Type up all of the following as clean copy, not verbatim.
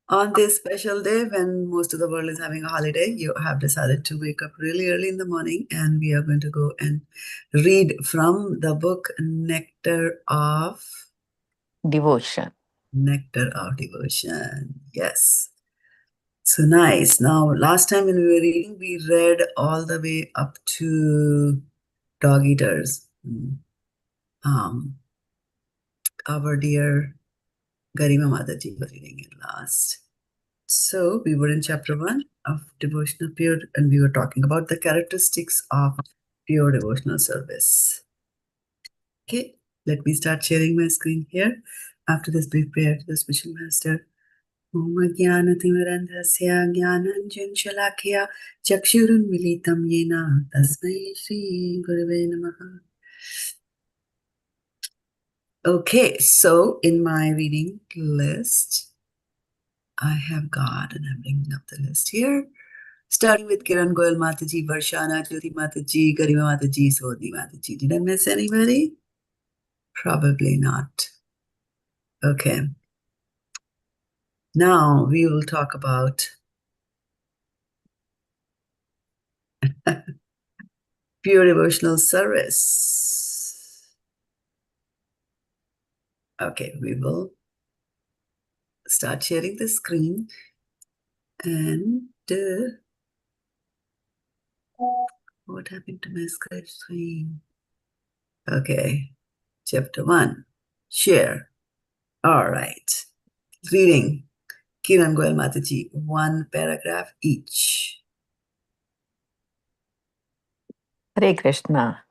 On this special day when most of the world is having a holiday, you have decided to wake up really early in the morning, and we are going to go and read from the book Nectar of Devotion. Nectar of Devotion. Yes. So nice. Now, last time when we were reading, we read all the way up to dog eaters. Our dear Garima Mataji was reading it last. So we were in chapter 1 of devotional pure, and we were talking about the characteristics of pure devotional service. Okay, let me start sharing my screen here. After this brief prayer to the special master. Om Jnanatimirandhasya Jnananjan Shalakya Chakshurunmilitam Yena Tasmai Shri Gurave Namaha. Okay, so in my reading list, I have got, and I'm bringing up the list here, starting with Kiran Goyal Mataji, Varshana Jyoti Mataji, Garima Mataji, Sodhi Mataji. Did I miss anybody? Probably not. Okay. Now we will talk about pure devotional service. Okay, we will start sharing the screen, and what happened to my screen? Okay, chapter 1, share. All right, reading Kiran Goyal Mataji, one paragraph each. Hare Krishna.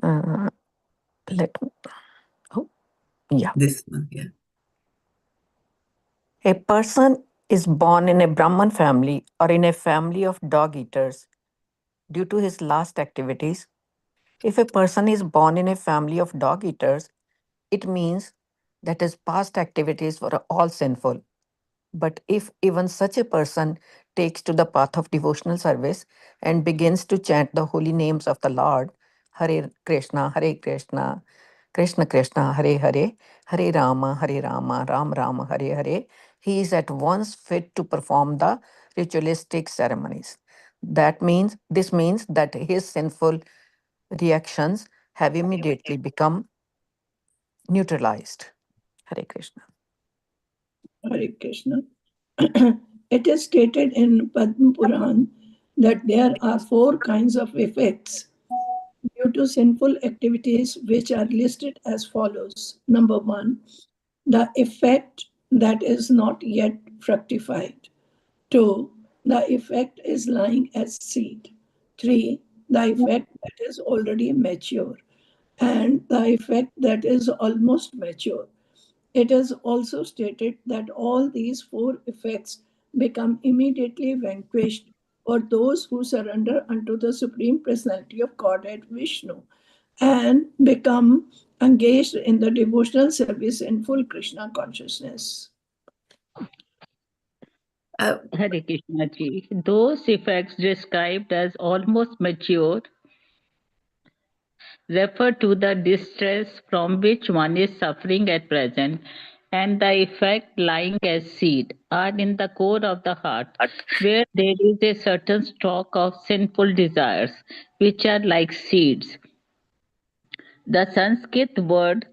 Let me. Oh, yeah. This one, yeah. A person is born in a Brahman family or in a family of dog eaters due to his last activities. If a person is born in a family of dog eaters, it means that his past activities were all sinful. But if even such a person takes to the path of devotional service and begins to chant the holy names of the Lord, Hare Krishna, Krishna Krishna, Hare Hare, Hare Rama, Ram Rama, Hare Hare, he is at once fit to perform the ritualistic ceremonies. This means that his sinful reactions have immediately become neutralized. Hare Krishna. Hare Krishna. It is stated in Padma Puran that there are 4 kinds of effects due to sinful activities, which are listed as follows. Number 1, the effect that is not yet fructified. 2, the effect is lying as seed. 3, the effect that is already mature. And the effect that is almost mature. It is also stated that all these 4 effects become immediately vanquished for those who surrender unto the Supreme Personality of Godhead Vishnu and become engaged in the devotional service in full Krishna consciousness. Hare Krishna ji. Those effects described as almost mature refer to the distress from which one is suffering at present, and the effect lying as seed are in the core of the heart, where there is a certain stock of sinful desires, which are like seeds. The Sanskrit word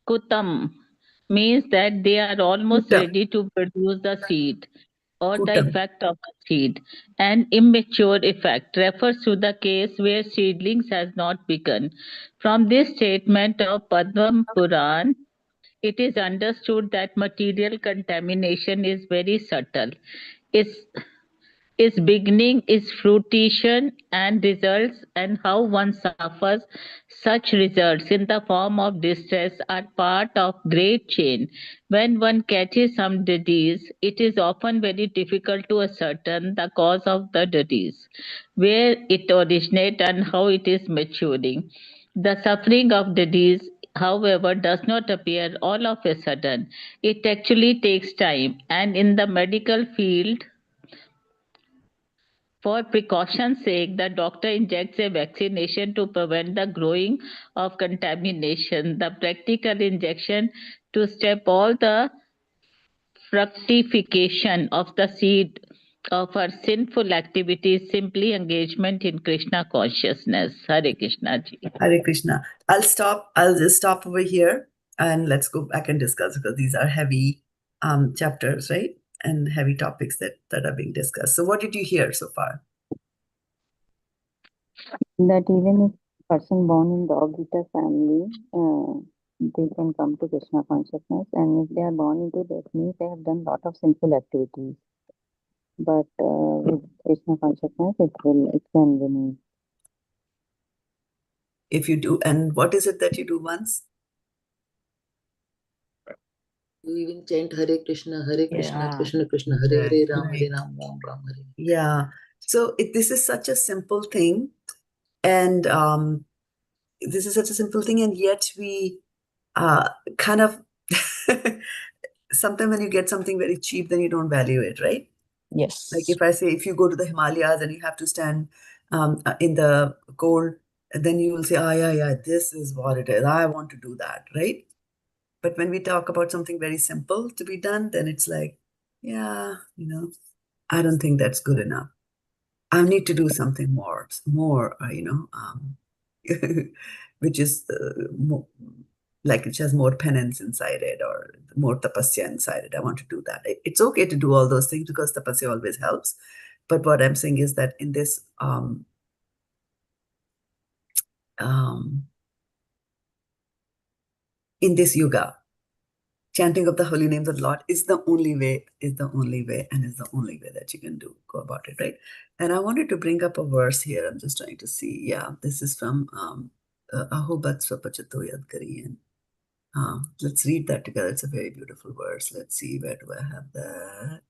kutam means that they are almost Kutam. ready to produce the seed or the Kutam. effect of the seed. An immature effect refers to the case where seedlings has not begun. From this statement of Padma Puran, it is understood that material contamination is very subtle. Its beginning is fruition and results, and how one suffers such results in the form of distress are part of great chain. When one catches some disease, it is often very difficult to ascertain the cause of the disease, where it originates and how it is maturing. The suffering of disease, however, does not appear all of a sudden. It actually takes time, and in the medical field, for precaution's sake, the doctor injects a vaccination to prevent the growing of contamination. The practical injection to stop all the fructification of the seed of our sinful activities, simply engagement in Krishna consciousness. Hare Krishna ji. Hare Krishna. I'll just stop over here and let's go back and discuss, because these are heavy chapters, right? And heavy topics that are being discussed. So what did you hear so far? That even if person born in dog eater family, they can come to Krishna consciousness, and if they are born into that, means they have done lot of sinful activities. But with Krishna consciousness, it can remove. If you do, and what is it that you do once? You even chant Hare Krishna, Yeah. Krishna Krishna, Hare Hare, Ram Right. Hare Ram, Ram Ram Hare. Yeah. So this is such a simple thing, and this is such a simple thing, and yet we kind of sometimes when you get something very cheap, then you don't value it, right? Yes. Like if I say, if you go to the Himalayas and you have to stand in the cold, then you will say, oh, yeah, this is what it is. I want to do that, right? But when we talk about something very simple to be done, then it's like, yeah, I don't think that's good enough. I need to do something more, which is more, like it has more penance inside it or more tapasya inside it. I want to do that. It's okay to do all those things because tapasya always helps. But what I'm saying is that in this yuga, chanting of the holy names of the Lord is the only way, and is the only way that you can go about it, right? And I wanted to bring up a verse here. I'm just trying to see. Yeah, this is from Ahobat Swapachato Yadkariyan. Let's read that together. It's a very beautiful verse. Let's see, where do I have that?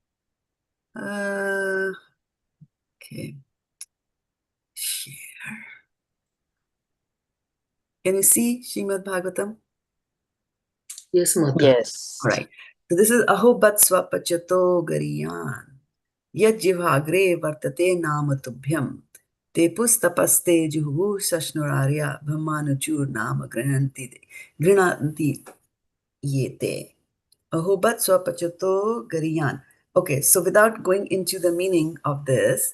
Okay. Share. Can you see Srimad Bhagavatam? Yes, Mata. Yes. All right. So this is Ahobat Swapachato Gariyan. Yajjivagre vartate nama tubhyam. Te pustapaste juhu sashnurarya brahmanuchur nama grinanti yete. Ahobat swapachato gariyan. Okay, so without going into the meaning of this,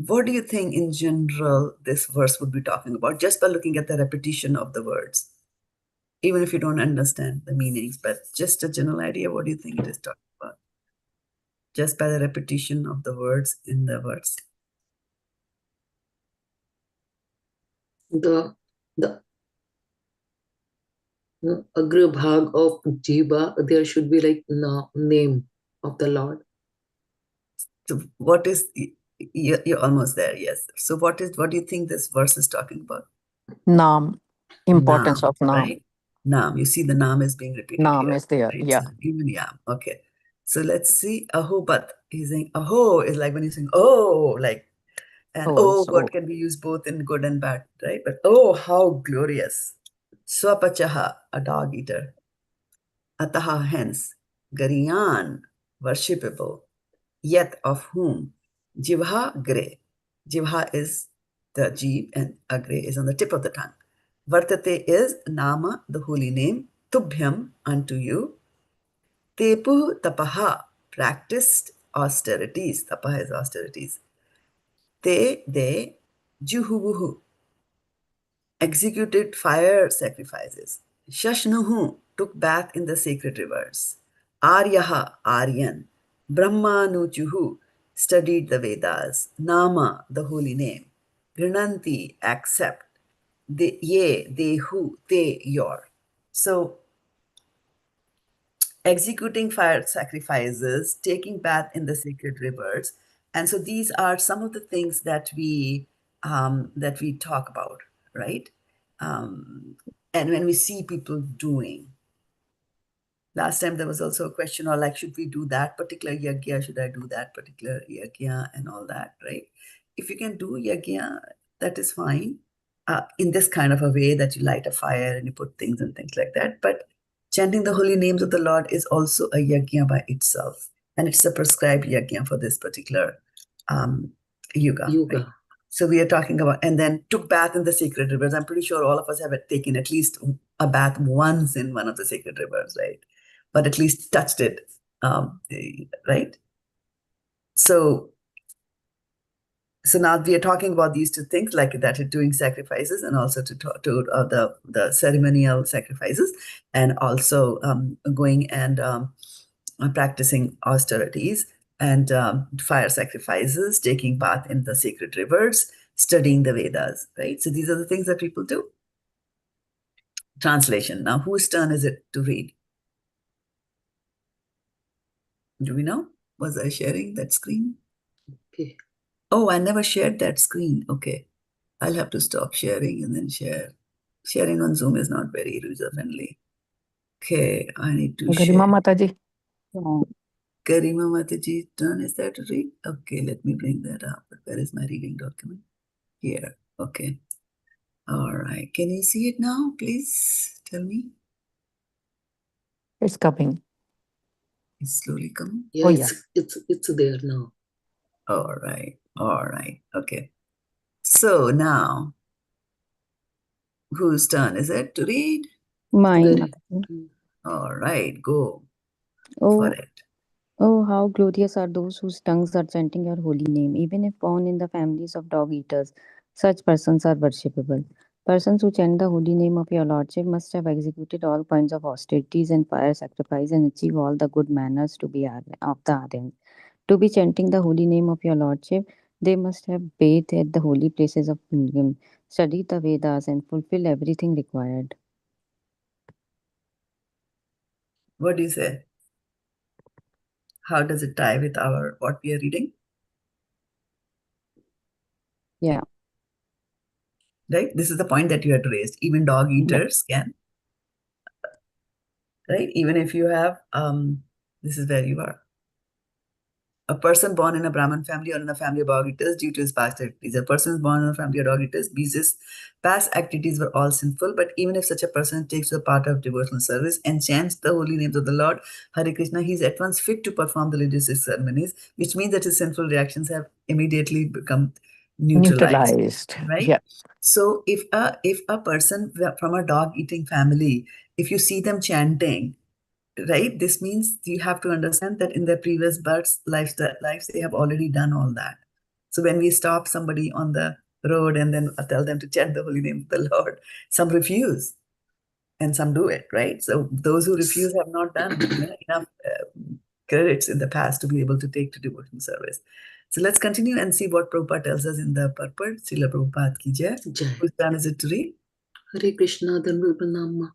what do you think in general this verse would be talking about, just by looking at the repetition of the words? Even if you don't understand the meanings, but just a general idea, what do you think it is talking about? Just by the repetition of the words in the verse. The Agra Bhag of Jiva, there should be like name of the Lord. So what is, you're almost there, yes. So what do you think this verse is talking about? Naam. Importance Naam, of Naam. right? Naam. You see the Naam is being repeated Naam here. is there, Right? yeah. So even Yam. Okay. So let's see. Ahobat. He's saying Aho is like when you sing oh, like, and Oh, word can be used both in good and bad, right? But oh, how glorious. Swapachaha, a dog eater. Ataha, hence. Gariyan, worshipable. Yet of whom? Jivha gre. Jivha is the jeev and agre is on the tip of the tongue. Vartate is nama, the holy name. Tubhyam, unto you. Tepu tapaha, practiced austerities. Tapaha is austerities. Te, they, juhuvuhu, executed fire sacrifices. Shashnuhu, took bath in the sacred rivers. Aryaha, Aryan. Brahmanujuhu, studied the Vedas. Nama, the holy name. Grinanti, accept. Ye, they who, they, your. So, executing fire sacrifices, taking bath in the sacred rivers. And so these are some of the things that we talk about, right? And when we see people doing. Last time there was also a question, or like, should we do that particular yajna? Should I do that particular yajna and all that, right? If you can do yajna, that is fine. In this kind of a way that you light a fire and you put things and things like that. But chanting the holy names of the Lord is also a yajna by itself. And it's a prescribed yajna for this particular yuga. Right? So we are talking about, and then took bath in the sacred rivers. I'm pretty sure all of us have taken at least a bath once in one of the sacred rivers, right? But at least touched it right? So now we are talking about these two things, like that, doing sacrifices, and also to the ceremonial sacrifices, and also going and practicing austerities and fire sacrifices, taking bath in the sacred rivers, studying the Vedas, right? So these are the things that people do. Translation. Now, whose turn is it to read? Do we know? Was I sharing that screen? Okay. Oh, I never shared that screen. Okay. I'll have to stop sharing and then share. Sharing on Zoom is not very user-friendly. Okay, I need to Garima share. Mataji. Yeah. Garima Mataji's turn is that to read? Okay, let me bring that up. Where is my reading document? Here. Okay. All right. Can you see it now? Please tell me. It's coming. It's slowly coming. Yeah, Oh, yeah. it's there now. All right. All right. Okay. So now, whose turn is it to read? Mine, Good. Mataji. All right. Go for Oh, it. oh, how glorious are those whose tongues are chanting your holy name, even if born in the families of dog eaters. Such persons are worshipable. Persons who chant the holy name of your lordship must have executed all kinds of austerities and fire sacrifice and achieve all the good manners to be of the Aryan. To be chanting the holy name of your lordship, they must have bathed at the holy places of pilgrim, studied the Vedas, and fulfilled everything required. What do you say? How does it tie with our what we are reading? Yeah. Right? This is the point that you had raised. Even dog eaters can, right? Even if you have, this is where you are. A person born in a Brahmin family or in a family of dog eaters due to his past activities. A person is born in a family of dog eaters because his past activities were all sinful. But even if such a person takes the part of devotional service and chants the holy names of the Lord, Hare Krishna, he is at once fit to perform the religious ceremonies, which means that his sinful reactions have immediately become neutralized. Neutralized. Right? Yeah. So if a person from a dog eating family, if you see them chanting, right, this means you have to understand that in their previous births lives they have already done all that. So when we stop somebody on the road and then tell them to chant the holy name of the Lord, some refuse and some do it, right? So those who refuse have not done enough credits in the past to be able to take to devotional service. So let's continue and see what Prabhupada tells us in the purport. Srila Prabhupada ki jai. Jai. Whose turn is it to read? Hare Krishna Dhanurbanama.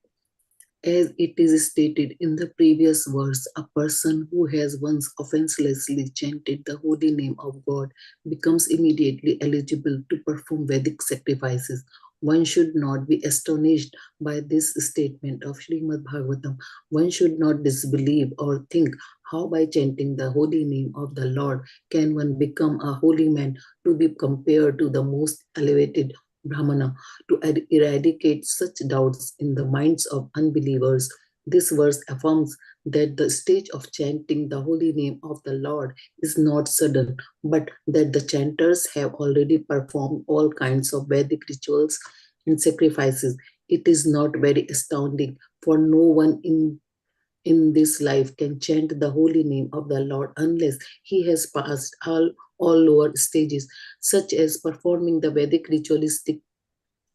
As it is stated in the previous verse, a person who has once offenselessly chanted the holy name of God becomes immediately eligible to perform Vedic sacrifices. One should not be astonished by this statement of Srimad Bhagavatam. One should not disbelieve or think how by chanting the holy name of the Lord can one become a holy man to be compared to the most elevated Brahmana. To eradicate such doubts in the minds of unbelievers, this verse affirms that the stage of chanting the holy name of the Lord is not sudden, but that the chanters have already performed all kinds of Vedic rituals and sacrifices. It is not very astounding, for no one in this life can chant the holy name of the Lord unless he has passed all lower stages, such as performing the Vedic ritualistic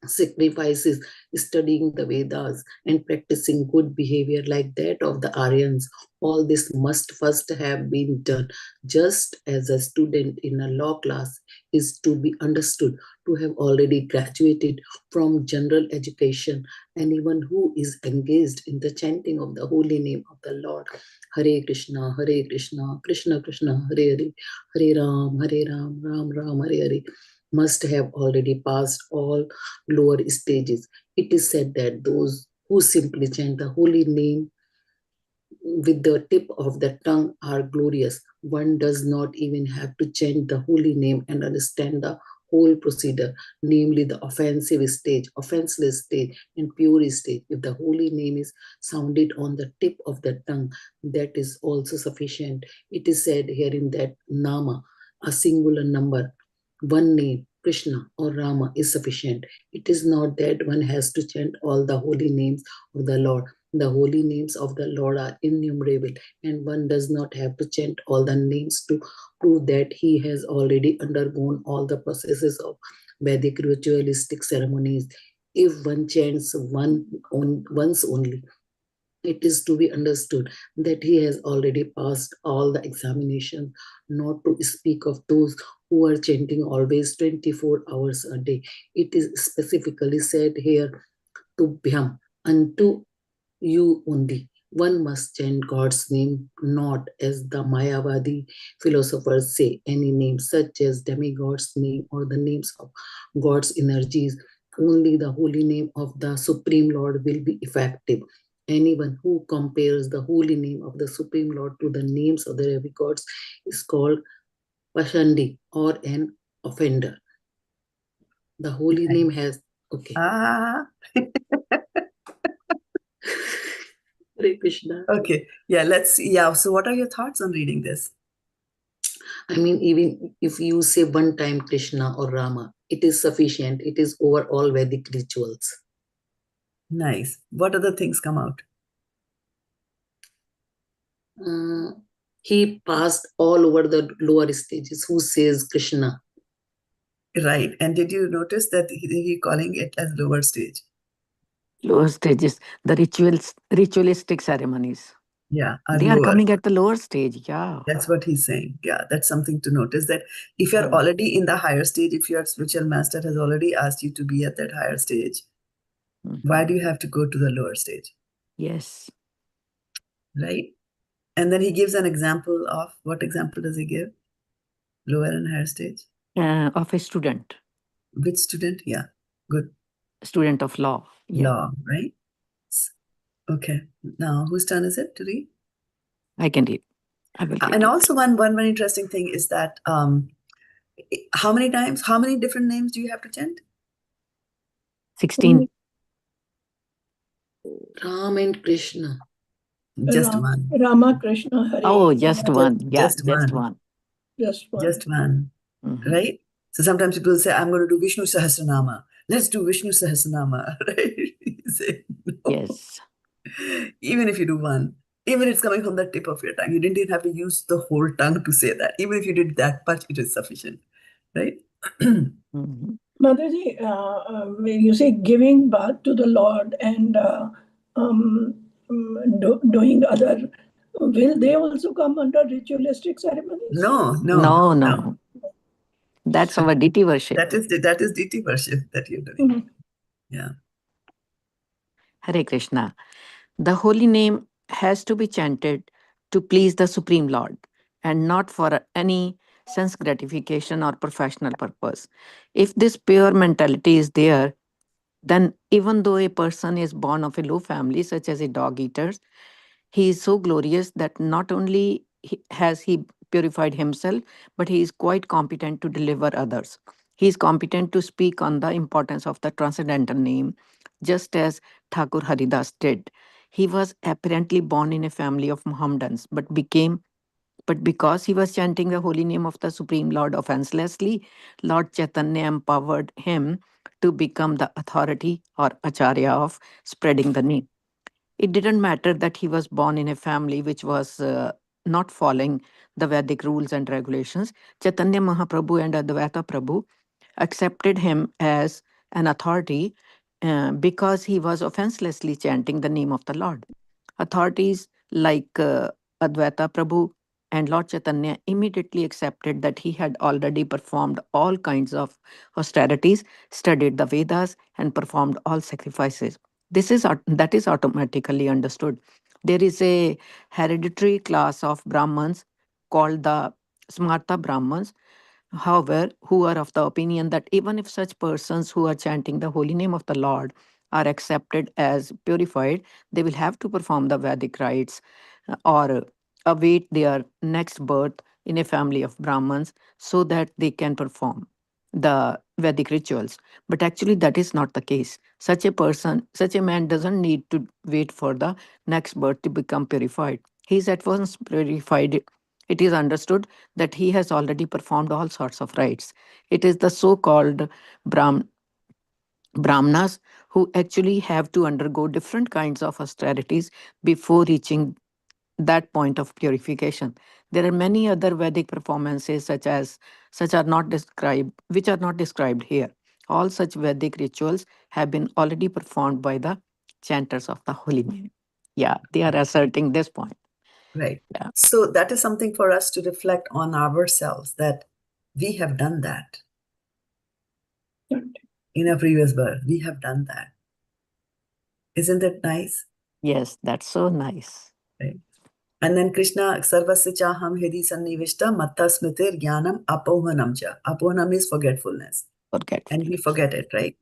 sacrifices, studying the Vedas, and practicing good behavior like that of the Aryans. All this must first have been done, just as a student in a law class is to be understood to have already graduated from general education. Anyone who is engaged in the chanting of the holy name of the Lord, Hare Krishna, Krishna Krishna, Hare Hare, Hare Ram, Ram Ram, Hare Hare, must have already passed all lower stages. It is said that those who simply chant the holy name with the tip of the tongue are glorious. One does not even have to chant the holy name and understand the whole procedure, namely the offenseless stage, and pure stage. If the holy name is sounded on the tip of the tongue, that is also sufficient. It is said here in that Nama, a singular number, one name, Krishna or Rama, is sufficient. It is not that one has to chant all the holy names of the Lord. The holy names of the Lord are innumerable, and one does not have to chant all the names to prove that he has already undergone all the processes of Vedic ritualistic ceremonies. If one chants once only, it is to be understood that he has already passed all the examinations, not to speak of those who are chanting always 24 hours a day. It is specifically said here to Bhyam, unto you only. One must chant God's name, not as the Mayavadi philosophers say, any name such as demigod's name or the names of God's energies. Only the holy name of the Supreme Lord will be effective. Anyone who compares the holy name of the Supreme Lord to the names of the demigods is called Pashandi or an offender. The holy name has. Okay. Ah, Hare Krishna. okay. Yeah, let's see. Yeah, so what are your thoughts on reading this? I mean, even if you say one time Krishna or Rama, it is sufficient. It is over all Vedic rituals. Nice. What other things come out? He passed all over the lower stages. Who says Krishna? Right. And did you notice that he calling it as lower stage? Lower stages, the ritualistic ceremonies. Yeah, are They are lower. coming at the lower stage. Yeah. That's what he's saying. Yeah, that's something to notice, that if you're Mm. already in the higher stage, if your spiritual master has already asked you to be at that higher stage, why do you have to go to the lower stage? Yes. Right? And then he gives an example of, what example does he give? Lower and higher stage? Of a student. Which student? Yeah, good. Student of law. Yeah. Law, right? Okay. Now, whose turn is it to read? I can read. I will read And it. also one very interesting thing is that how many different names do you have to chant? 16. Ram and Krishna. Just one. Rama Krishna Hare. Oh, just one. Yeah, Just just one. one. Just one. Just one. Mhm. Right? So sometimes people say, I'm going to do Vishnu Sahasranama. Let's do Vishnu Sahasranama. Right? You say, no. Yes. Even if you do one, even it's coming from the tip of your tongue, you didn't even have to use the whole tongue to say that. Even if you did that much, it is sufficient. Right? Mhm. Mataji, when you say giving bath to the Lord and doing other, will they also come under ritualistic ceremonies? No. No. That's our deity worship. That is deity worship that you're doing. Mhm. Yeah. Hare Krishna. The holy name has to be chanted to please the Supreme Lord and not for any sense gratification or professional purpose. If this pure mentality is there, then even though a person is born of a low family, such as a dog eater, he is so glorious that not only has he purified himself, but he is quite competent to deliver others. He is competent to speak on the importance of the transcendental name, just as Thakur Haridas did. He was apparently born in a family of Mohammedans, but because he was chanting the holy name of the Supreme Lord offenselessly, Lord Chaitanya empowered him to become the authority or acharya of spreading the name. It didn't matter that he was born in a family which was not following the Vedic rules and regulations. Chaitanya Mahaprabhu and Advaita Prabhu accepted him as an authority because he was offenselessly chanting the name of the Lord. Authorities like Advaita Prabhu and Lord Chaitanya immediately accepted that he had already performed all kinds of austerities, studied the Vedas, and performed all sacrifices. That is automatically understood. There is a hereditary class of Brahmins called the Smarta Brahmins, however, who are of the opinion that even if such persons who are chanting the holy name of the Lord are accepted as purified, they will have to perform the Vedic rites or await their next birth in a family of Brahmins so that they can perform the Vedic rituals. But actually, that is not the case. Such a man doesn't need to wait for the next birth to become purified. He is at once purified. It is understood that he has already performed all sorts of rites. It is the so called Brahmanas who actually have to undergo different kinds of austerities before reaching that point of purification. There are many other Vedic performances such are not described, which are not described here. All such Vedic rituals have been already performed by the chanters of the holy name. Yeah, they are asserting this point. Right. Yeah. So that is something for us to reflect on ourselves, that we have done that in a previous birth. We have done that. Isn't that nice? Yes, that's so nice. Right. And then Krishna, Sarvasya Chaham Hidi Sannivishta Matta Smritir Jnanam Apohanam Cha. Apohanam is forgetfulness. And we Forgetfulness. forget it, right?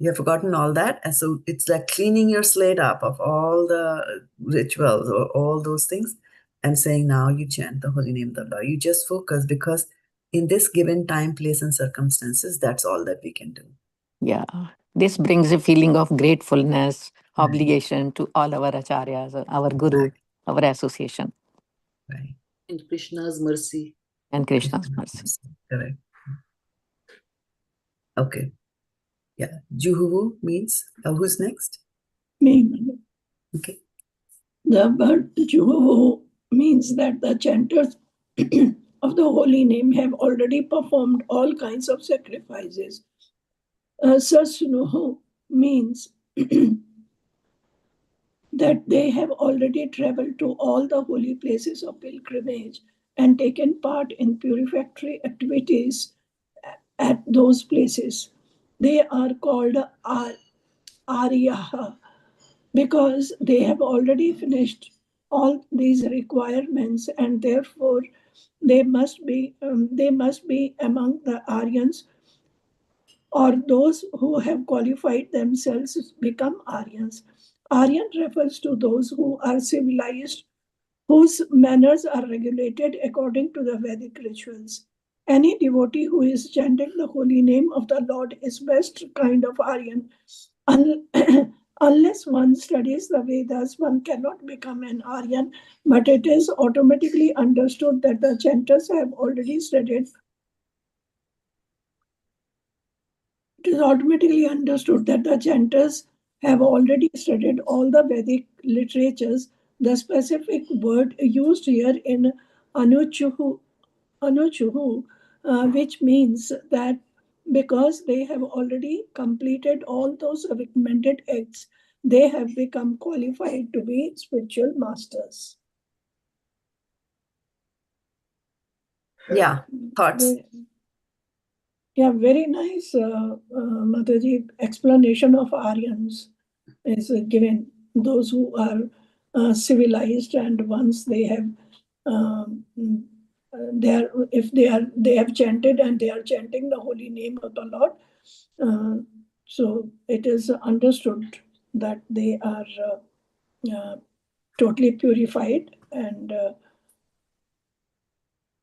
You have forgotten all that. And so it's like cleaning your slate up of all the rituals or all those things and saying, now you chant the holy name of the Lord. You just focus, because in this given time, place, and circumstances, that's all that we can do. Yeah. This brings a feeling of gratefulness, Right. obligation to all our acharyas, our guru, Right. our association, Right. And Krishna's mercy. and Krishna's mercy. Correct. Okay. Yeah. Juhu means, who's next? Me. Okay. The word Juhu means that the chanters of the holy name have already performed all kinds of sacrifices. Sasnuhu means that they have already traveled to all the holy places of pilgrimage and taken part in purificatory activities at those places. They are called Aryaha because they have already finished all these requirements, and therefore they must be among the Aryans, or those who have qualified themselves become Aryans. Aryan refers to those who are civilized, whose manners are regulated according to the Vedic rituals. Any devotee who is chanting the holy name of the Lord is best kind of Aryan. Unless one studies the Vedas, one cannot become an Aryan, but it is automatically understood that the chanters have already studied. It is automatically understood that the chanters have already studied all the Vedic literatures. The specific word used here in Anuchuhu, which means that because they have already completed all those recommended acts, they have become qualified to be spiritual masters. Yeah. Thoughts? Yeah, very nice, Mataji. Explanation of Aryans is given. Those who are civilized, and once they have, they have chanted and they are chanting the holy name of the Lord. So it is understood that they are totally purified, and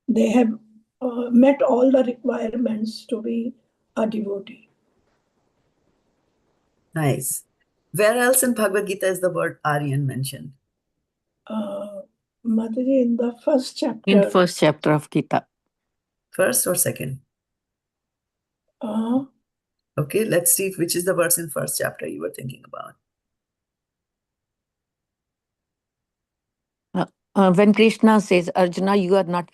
they have met all the requirements to be a devotee. Nice. Where else in Bhagavad Gita is the word Aryan mentioned? Mataji, in the first chapter. In first chapter of Gita. First or second? Uh, Okay, let's see which is the verse in first chapter you were thinking about. When Krishna says, Arjuna, you are not,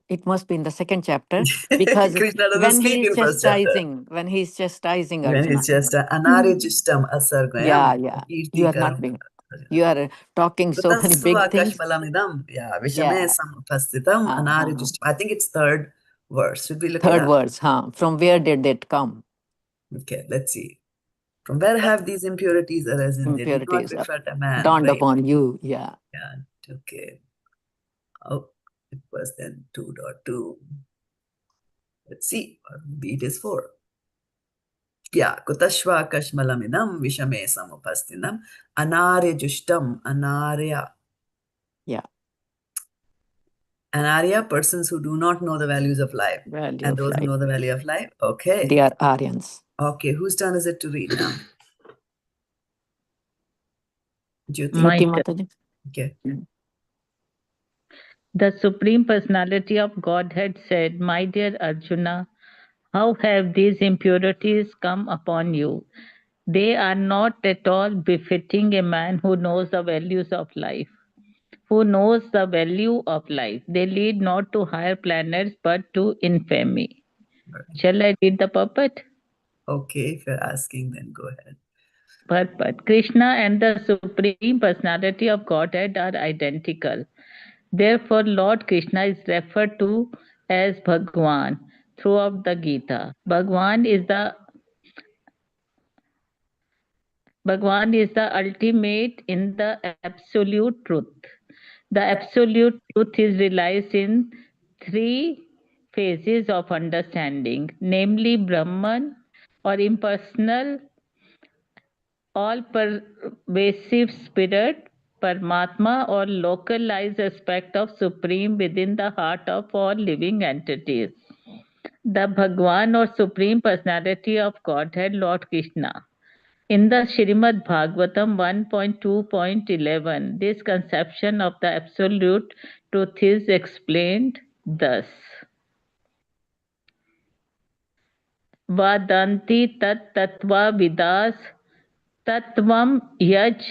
it must be in the second chapter, because Krishna doesn't when speak he is in first chapter. when he is chastising When Arjuna. it's just anarjishtam asargayam. Yeah. You are not being, you are talking so many big things. Yeah, vishame Yeah. samupasthitam anarjishtam. I think it's third verse. Should we look it Third up? verse, From where did it come? Okay, let's see. From where have these impurities arisen? They did not Impurities befit a man. dawned Right. upon you. Yeah. Yeah. Okay. Oh, it was then 2.2. Let's see. Maybe it is 4. Yeah. Kutashva kashmalamidam vishame samupastinam anarya jushtam anarya. Yeah. Anarya, persons who do not know the values of life. Value And of those who life. know the value of life. Okay. They are Aryans. Okay. Whose turn is it to read now? Jyoti? My Jyoti turn. Mataji. Okay. The Supreme Personality of Godhead said, My dear Arjuna, how have these impurities come upon you? They are not at all befitting a man who knows the values of life. Who knows the value of life. They lead not to higher planets but to infamy. Shall I read the puppet? Okay, if you're asking, then go ahead. Purport. Krishna and the Supreme Personality of Godhead are identical. Therefore, Lord Krishna is referred to as Bhagwan throughout the Gita. Bhagwan is the ultimate in the absolute truth. The absolute truth is realized in three phases of understanding, namely Brahman or impersonal, all pervasive spirit, Paramatma or localized aspect of Supreme within the heart of all living entities. The Bhagwan or Supreme Personality of Godhead, Lord Krishna. In the Srimad Bhagavatam 1.2.11, this conception of the absolute truth is explained thus. Vadanti tat tattva vidas tattvam yaj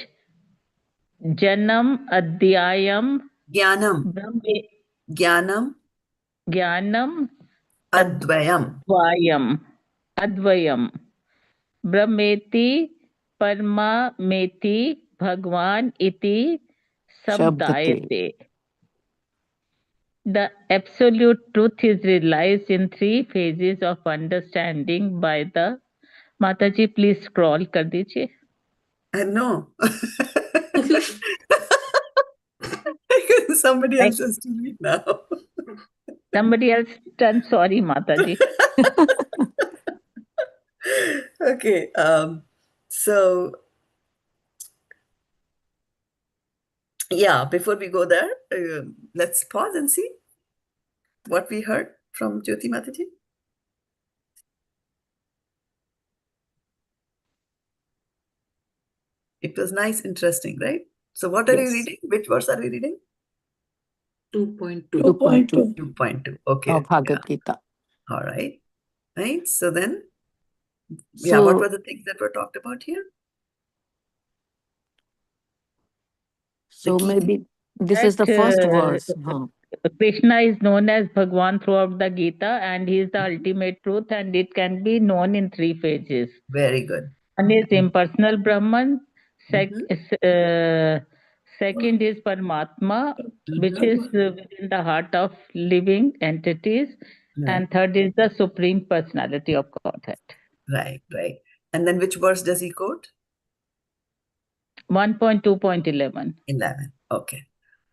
janam adhyayam Jnanam. brahme Jnanam jnanam advayam. advayam brahmeti parmameti bhagwan iti Shabdate. sabdayate. The absolute truth is realized in three phases of understanding by the Mataji, please scroll कर दीजिए. No. Somebody else has to read now. Somebody else, I'm sorry, Mataji. Okay. So yeah, before we go there, let's pause and see what we heard from Jyoti Mataji. It was nice, interesting, right? So what are you Yes. reading? Which verse are we reading? 2.2. 2.2. 2.2. Okay. Of Bhagavad Gita. All right. Right. So then, So, what were the things that were talked about here? so key maybe this is the first verse. Krishna is known as Bhagwan throughout the Gita, and he is the ultimate truth, and it can be known in three phases. Very good. One is impersonal Brahman, Mhm. second is Paramatma, which is within the heart of living entities, Right. and third is the Supreme Personality of Godhead. Right. And then which verse does he quote? 1.2.11. 11. Okay.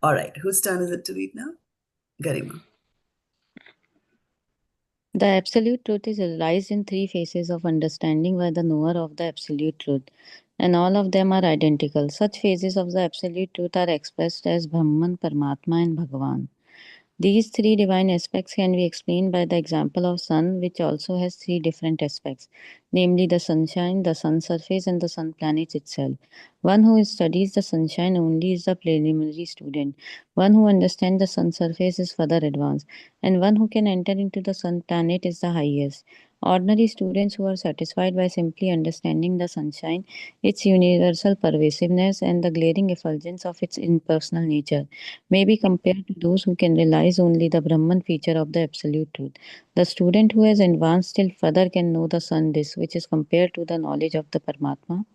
All right. Whose turn is it to read now? Garima. The absolute truth is realized in three phases of understanding by the knower of the absolute truth, and all of them are identical. Such phases of the absolute truth are expressed as Brahman, Paramatma, and Bhagavan. These three divine aspects can be explained by the example of sun, which also has three different aspects, namely the sunshine, the sun surface, and the sun planet itself. One who studies the sunshine only is the preliminary student. One who understands the sun surface is further advanced, and one who can enter into the sun planet is the highest. Ordinary students who are satisfied by simply understanding the sunshine, its universal pervasiveness, and the glaring effulgence of its impersonal nature, may be compared to those who can realize only the Brahman feature of the absolute truth. The student who has advanced still further can know the sun disk, which is compared to the knowledge of the Paramatma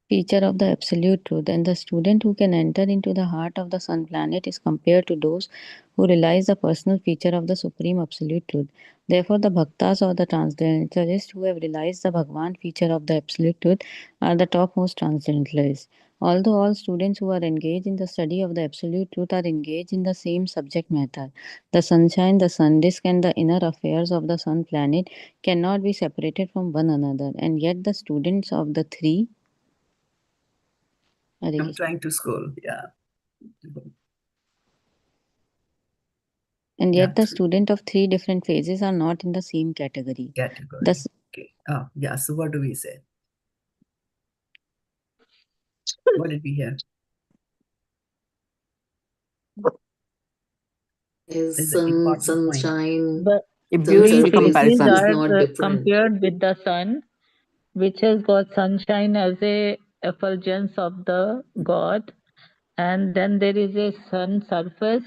feature of the absolute truth, and the student who can enter into the heart of the sun planet is compared to those who realize the personal feature of the supreme absolute truth. Therefore, the bhaktas or the transcendentalists who have realized the Bhagwan feature of the absolute truth are the topmost transcendentalists. Although all students who are engaged in the study of the absolute truth are engaged in the same subject matter, the sunshine, the sun disk, and the inner affairs of the sun planet cannot be separated from one another, and yet the students of the three I'm trying to scroll. Yeah. and yet the three student of three different phases are not in the same category. category. Thus, Okay. Oh, yeah. So what do we say? What did we hear? As Is the sun, important point. sunshine, A Sun beautiful These surface stages comparison. is are not different. compared with the sun, which has got sunshine as a effulgence of the god, and then there is a sun surface,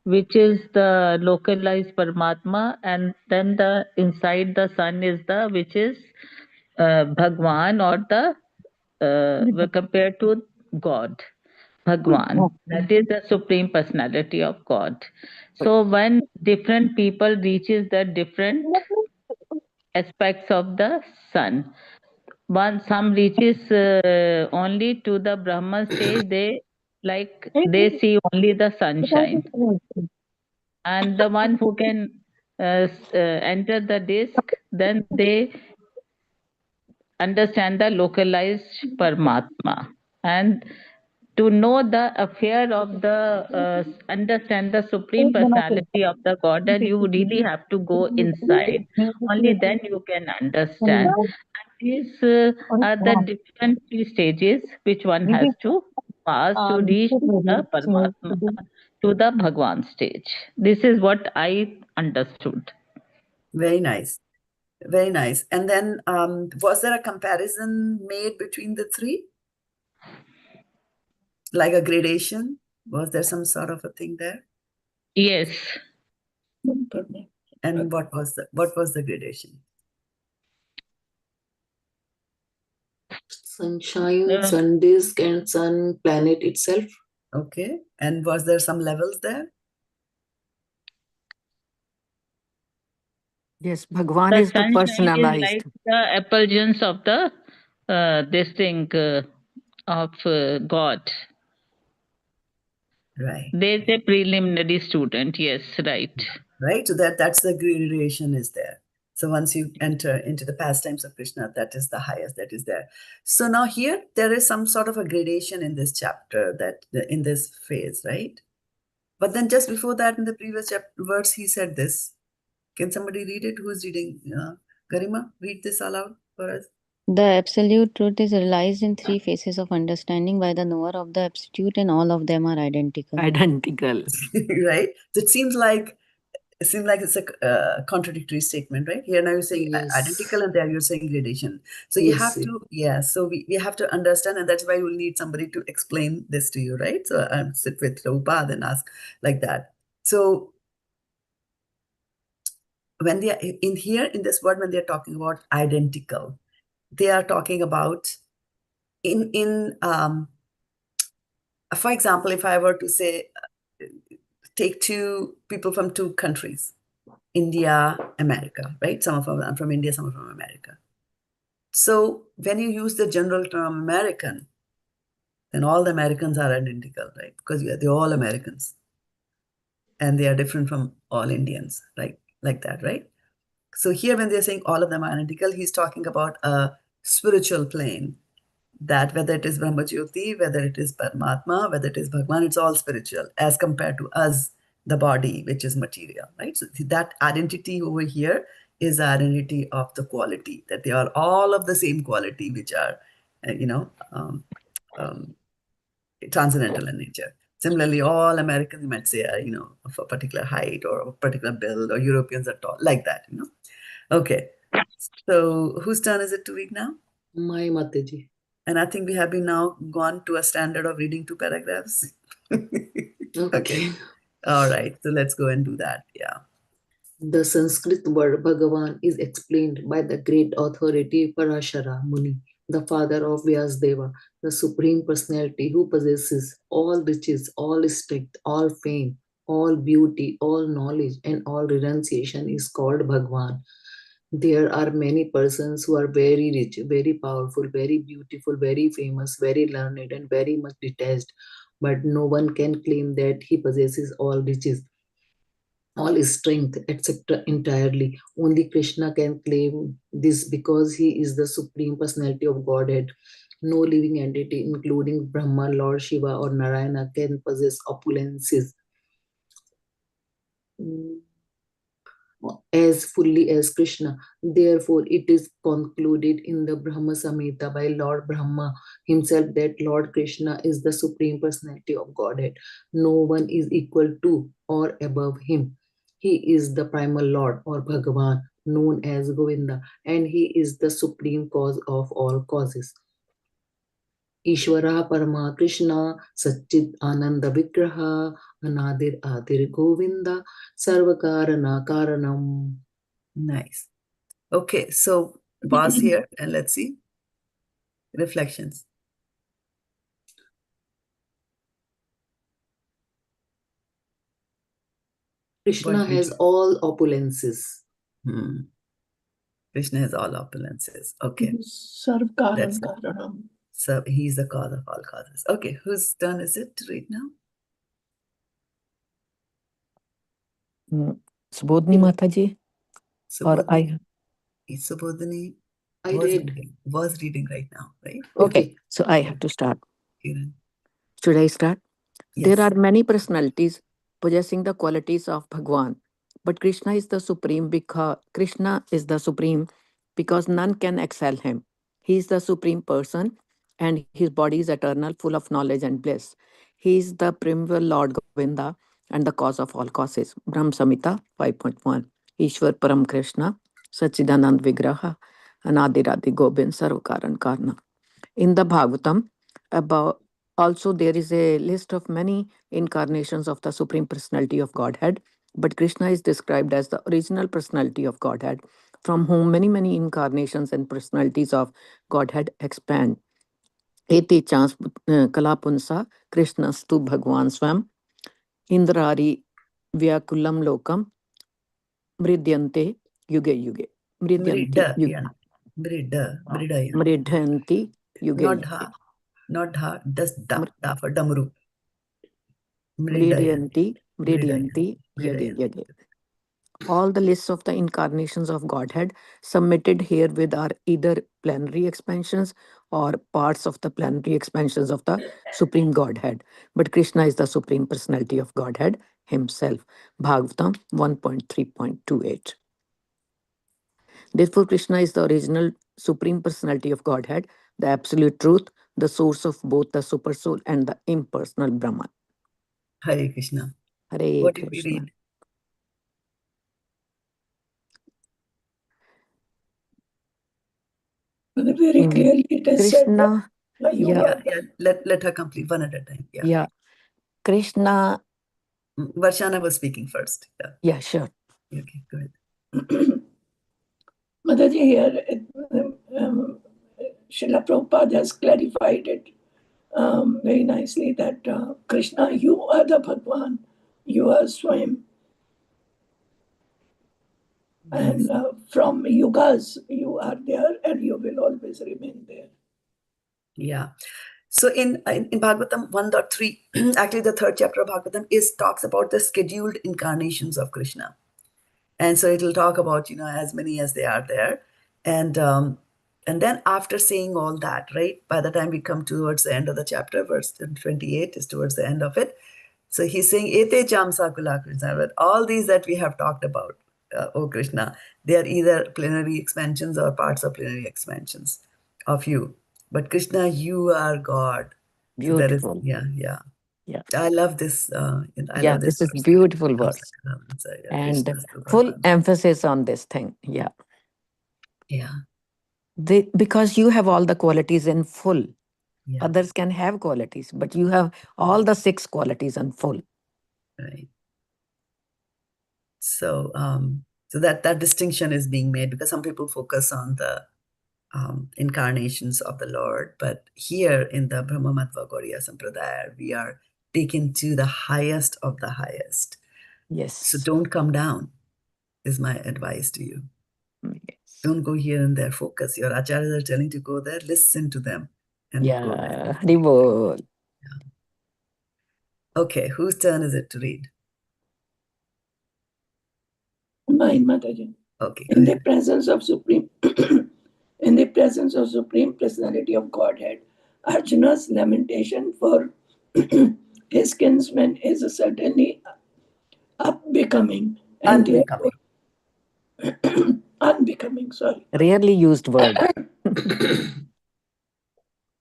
which is the localized Paramatma, and then the inside the sun is the which is Bhagwan, or the compared to God. Bhagwan. That is the supreme personality of God. So when different people reaches the different aspects of the sun, one some reaches only to the Brahman stage, they see only the sunshine, and the one who can enter the disk, then they understand the localized Paramatma. And to know the affair of the understand the supreme personality of the Godhead, you really have to go inside. Only then you can understand. And these are the different three stages which one has to pass to reach the Paramatma, to the Bhagwan stage. This is what I understood. Very nice. Very nice. And then was there a comparison made between the three? Like a gradation? Was there some sort of a thing there? Yes. And what was the gradation? Sunshine, sun disk, and sun planet itself. Okay. And was there some levels there? Yes, Bhagwan The is the sunshine is personalized. like the effulgence of the this thing of God. Right. There's a preliminary student. Yes, right. Right. So that's the gradation is there. So once you enter into the pastimes of Krishna, that is the highest that is there. So now here there is some sort of a gradation in this chapter, that in this phase, right? But then just before that, in the previous verse, he said this. Can somebody read it? Who's reading? Garima, read this aloud for us. The absolute truth is realized in three phases of understanding by the knower of the absolute, and all of them are identical. Identical. Right? So it seems like it's a contradictory statement, right? Here now you're saying Yes. identical, and there you're saying gradation. So you Yes, have yes. to, yeah. So we have to understand, and that's why we'll need somebody to explain this to you, right? So sit with Prabhupada and ask like that. So when they are in here in this word, when they're talking about identical, they are talking about in for example, if I were to say take two people from two countries, India, America, right? Some of them are from India, some are from America. So when you use the general term American, then all the Americans are identical, right? Because they're all Americans, and they are different from all Indians, like that, right? So here, when they're saying all of them are identical, he's talking about a spiritual plane, that whether it is Brahmajyoti, whether it is Paramatma, whether it is Bhagwan, it's all spiritual as compared to us, the body, which is material, right? So that identity over here is the identity of the quality, that they are all of the same quality, which are, um, transcendental in nature. Similarly, all Americans, you might say, are, of a particular height or a particular build, or Europeans are tall, like that. Okay. So whose turn is it to read now? My Mataji. And I think we have been now gone to a standard of reading two paragraphs. Okay. All right. So let's go and do that. Yeah. The Sanskrit word Bhagavan is explained by the great authority Parashara Muni, the father of Vyasdeva, the supreme personality who possesses all riches, all strength, all fame, all beauty, all knowledge, and all renunciation is called Bhagavan. There are many persons who are very rich, very powerful, very beautiful, very famous, very learned, and very much detached, but no one can claim that he possesses all riches, all strength, etc. entirely. Only Krishna can claim this because he is the supreme personality of Godhead. No living entity, including Brahma, Lord Shiva, or Narayana, can possess opulences as fully as Krishna. Therefore, it is concluded in the Brahma Samhita by Lord Brahma himself that Lord Krishna is the supreme personality of Godhead. No one is equal to or above him. He is the primal Lord or Bhagavan, known as Govinda, and he is the supreme cause of all causes. Ishvara Parama Krishna Satchit Ananda Vigraha Anadir Adir Govinda Sarvakarana Karanam. Nice. Okay, so pause here and let's see. Reflections. Krishna What has did all opulences. you- Krishna has all opulences. Okay. Sarvkaran That's it. Karanam. So he's the cause of all causes. Okay, whose turn is it to read now? Subodhini Mataji, or Subodhini. I? Subodhini I read. was reading right now, right? Okay, so I have to start. Should I start? There Yes. are many personalities possessing the qualities of Bhagwan, but Krishna is the supreme because none can excel him. He is the supreme person, and his body is eternal, full of knowledge and bliss. He is the primeval Lord Govinda and the cause of all causes. Brahm Samhita 5.1. Ishwar Param Krishna, Sachidanand Vigraha, Anadiradi Gobind Sarvakaran Karna. In the Bhagavatam, about also there is a list of many incarnations of the Supreme Personality of Godhead, but Krishna is described as the original personality of Godhead, from whom many incarnations and personalities of Godhead expand. Ete chans kalapunsa Krishnastu Bhagwan Swam Indrari Vyakulam Lokam Mridyante Yuge Yuge. Mridyanti Brida, Yuge. yeah. Brida, yeah. Mridyanti Yuge Not Yuge. ha, not ha, just da for damru. Mridaya. Mridyanti, Mridaya. Mridyanti, Yage, Mridaya. Yage. All the lists of the incarnations of Godhead submitted here with are either plenary expansions or parts of the plenary expansions of the Supreme Godhead. But Krishna is the Supreme Personality of Godhead himself. Bhagavatam 1.3.28. Therefore, Krishna is the original Supreme Personality of Godhead, the absolute truth, the source of both the Supersoul and the impersonal Brahman. Hare Krishna. Hare What did we Krishna. read? Very clearly it is said that Krishna, you yeah, are Yeah, let her complete one at a time. Yeah. yeah. Krishna, Varshana was speaking first. Yeah. yeah, sure. Okay, go ahead. Mataji here, Srila Prabhupada has clarified it very nicely that Krishna, you are the Bhagwan, you are Swayam. And from yugas, you are there and you will always remain there. Yeah. So in Bhagavatam 1.3, actually the third chapter of Bhagavatam talks about the scheduled incarnations of Krishna. And so it'll talk about, as many as they are there. And then after saying all that, right, by the time we come towards the end of the chapter, verse 28 is towards the end of it. So he's saying, Ete chamsa kula Krishna, but all these that we have talked about, O Krishna, they are either plenary expansions or parts of plenary expansions of you. But Krishna, you are God. So that is, Beautiful. yeah. Yeah. I love this. I Yeah, love this. this is beautiful verse. And Krishna full emphasis on this thing. Yeah. Yeah. Because you have all the qualities in full. Yeah. Others can have qualities, but you have all the 6 qualities in full. Right. So, so that distinction is being made because some people focus on the incarnations of the Lord, but here in the Brahmamatva Gauriya Sampradaya, we are taken to the highest of the highest. Yes. So don't come down, is my advice to you. Yes. Don't go here and there. Focus. Your acharyas are telling to go there. Listen to them and go there. Haribol. Yeah. Okay, whose turn is it to read? Mine, Mataji. Okay. In the presence of Supreme in the presence of Supreme Personality of Godhead, Arjuna's lamentation for his kinsman is certainly unbecoming and Unbecoming. unbecoming, sorry. Rarely used word.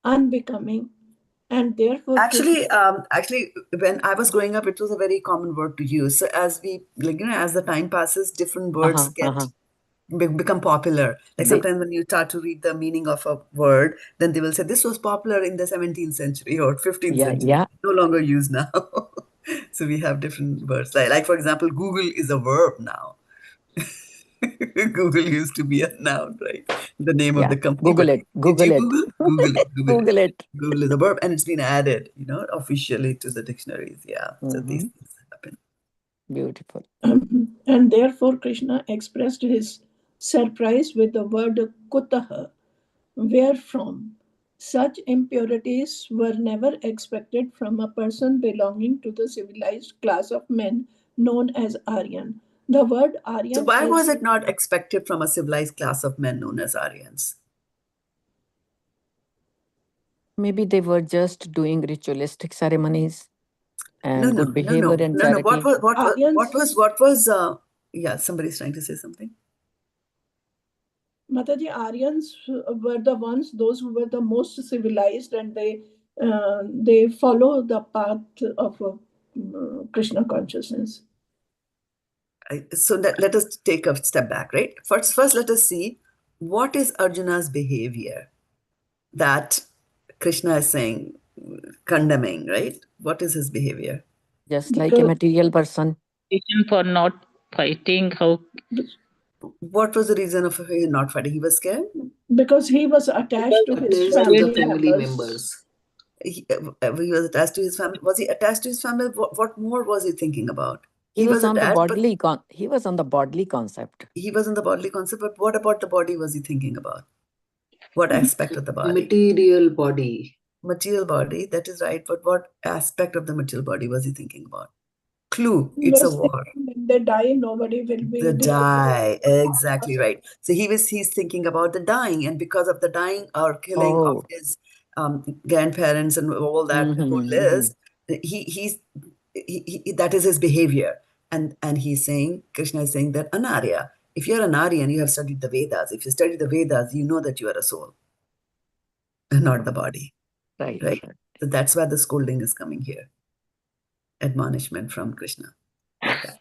Unbecoming and therefore Actually, when I was growing up, it was a very common word to use. So as we, like, as the time passes, different words become popular. Like sometimes when you start to read the meaning of a word, then they will say this was popular in the 17th century or 15th century. No longer used now. So we have different words. Like for example, Google is a verb now. Google used to be a noun, right? The name of the company. Google But it. did Google you it. Google it. Google it. Google is a verb, and it's been added, officially to the dictionaries. Yeah. So these things happen. Beautiful. and therefore Krishna expressed his surprise with the word kutaha, wherefrom. Such impurities were never expected from a person belonging to the civilized class of men known as Aryan. The word So Aryan why was is it not expected from a civilized class of men known as Aryans? Maybe they were just doing ritualistic ceremonies and No. good behavior and No. charity. What was? Yeah, somebody's trying to say something. Mataji, Aryans were the ones, those who were the most civilized, and they follow the path of Krishna consciousness. So let us take a step back, right? First, let us see what is Arjuna's behavior that Krishna is saying, condemning, right? What is his behavior? Just like a Because, material person. Reason for not fighting, how What was the reason of him not fighting? He was scared? because he was attached to his Attached to the family family members. members. He was attached to his family. Was he attached to his family? What more was he thinking about? He was on the attached, but bodily he was on the bodily concept. he was in the bodily concept. But what about the body was he thinking about? What aspect of the body? Material body. Material body, that is right. But what aspect of the material body was he thinking about? Clue, He it's a was war. thinking when they die, nobody will be The there. die, exactly right. So he's thinking about the dying, and because of the dying or killing of his grandparents and all that whole list, that is his behavior, and he's saying, Krishna is saying that Anarya, if you're an Aryan, you have studied the Vedas. If you study the Vedas, you know that you are a soul and not the body, right? So that's why the scolding is coming here, admonishment from Krishna, like that.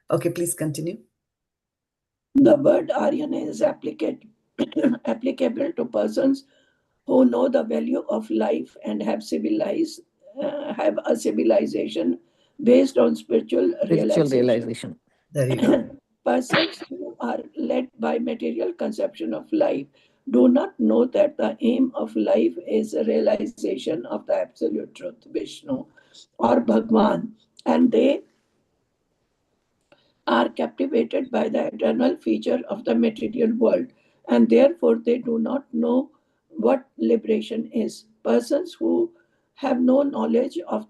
Okay, please continue. The word Aryan is applicable to persons who know the value of life and have a civilization based on spiritual realization. There you go. Persons who are led by material conception of life do not know that the aim of life is a realization of the absolute truth, Vishnu or Bhagwan, and they are captivated by the eternal feature of the material world, and therefore they do not know what liberation is. Persons who have no knowledge of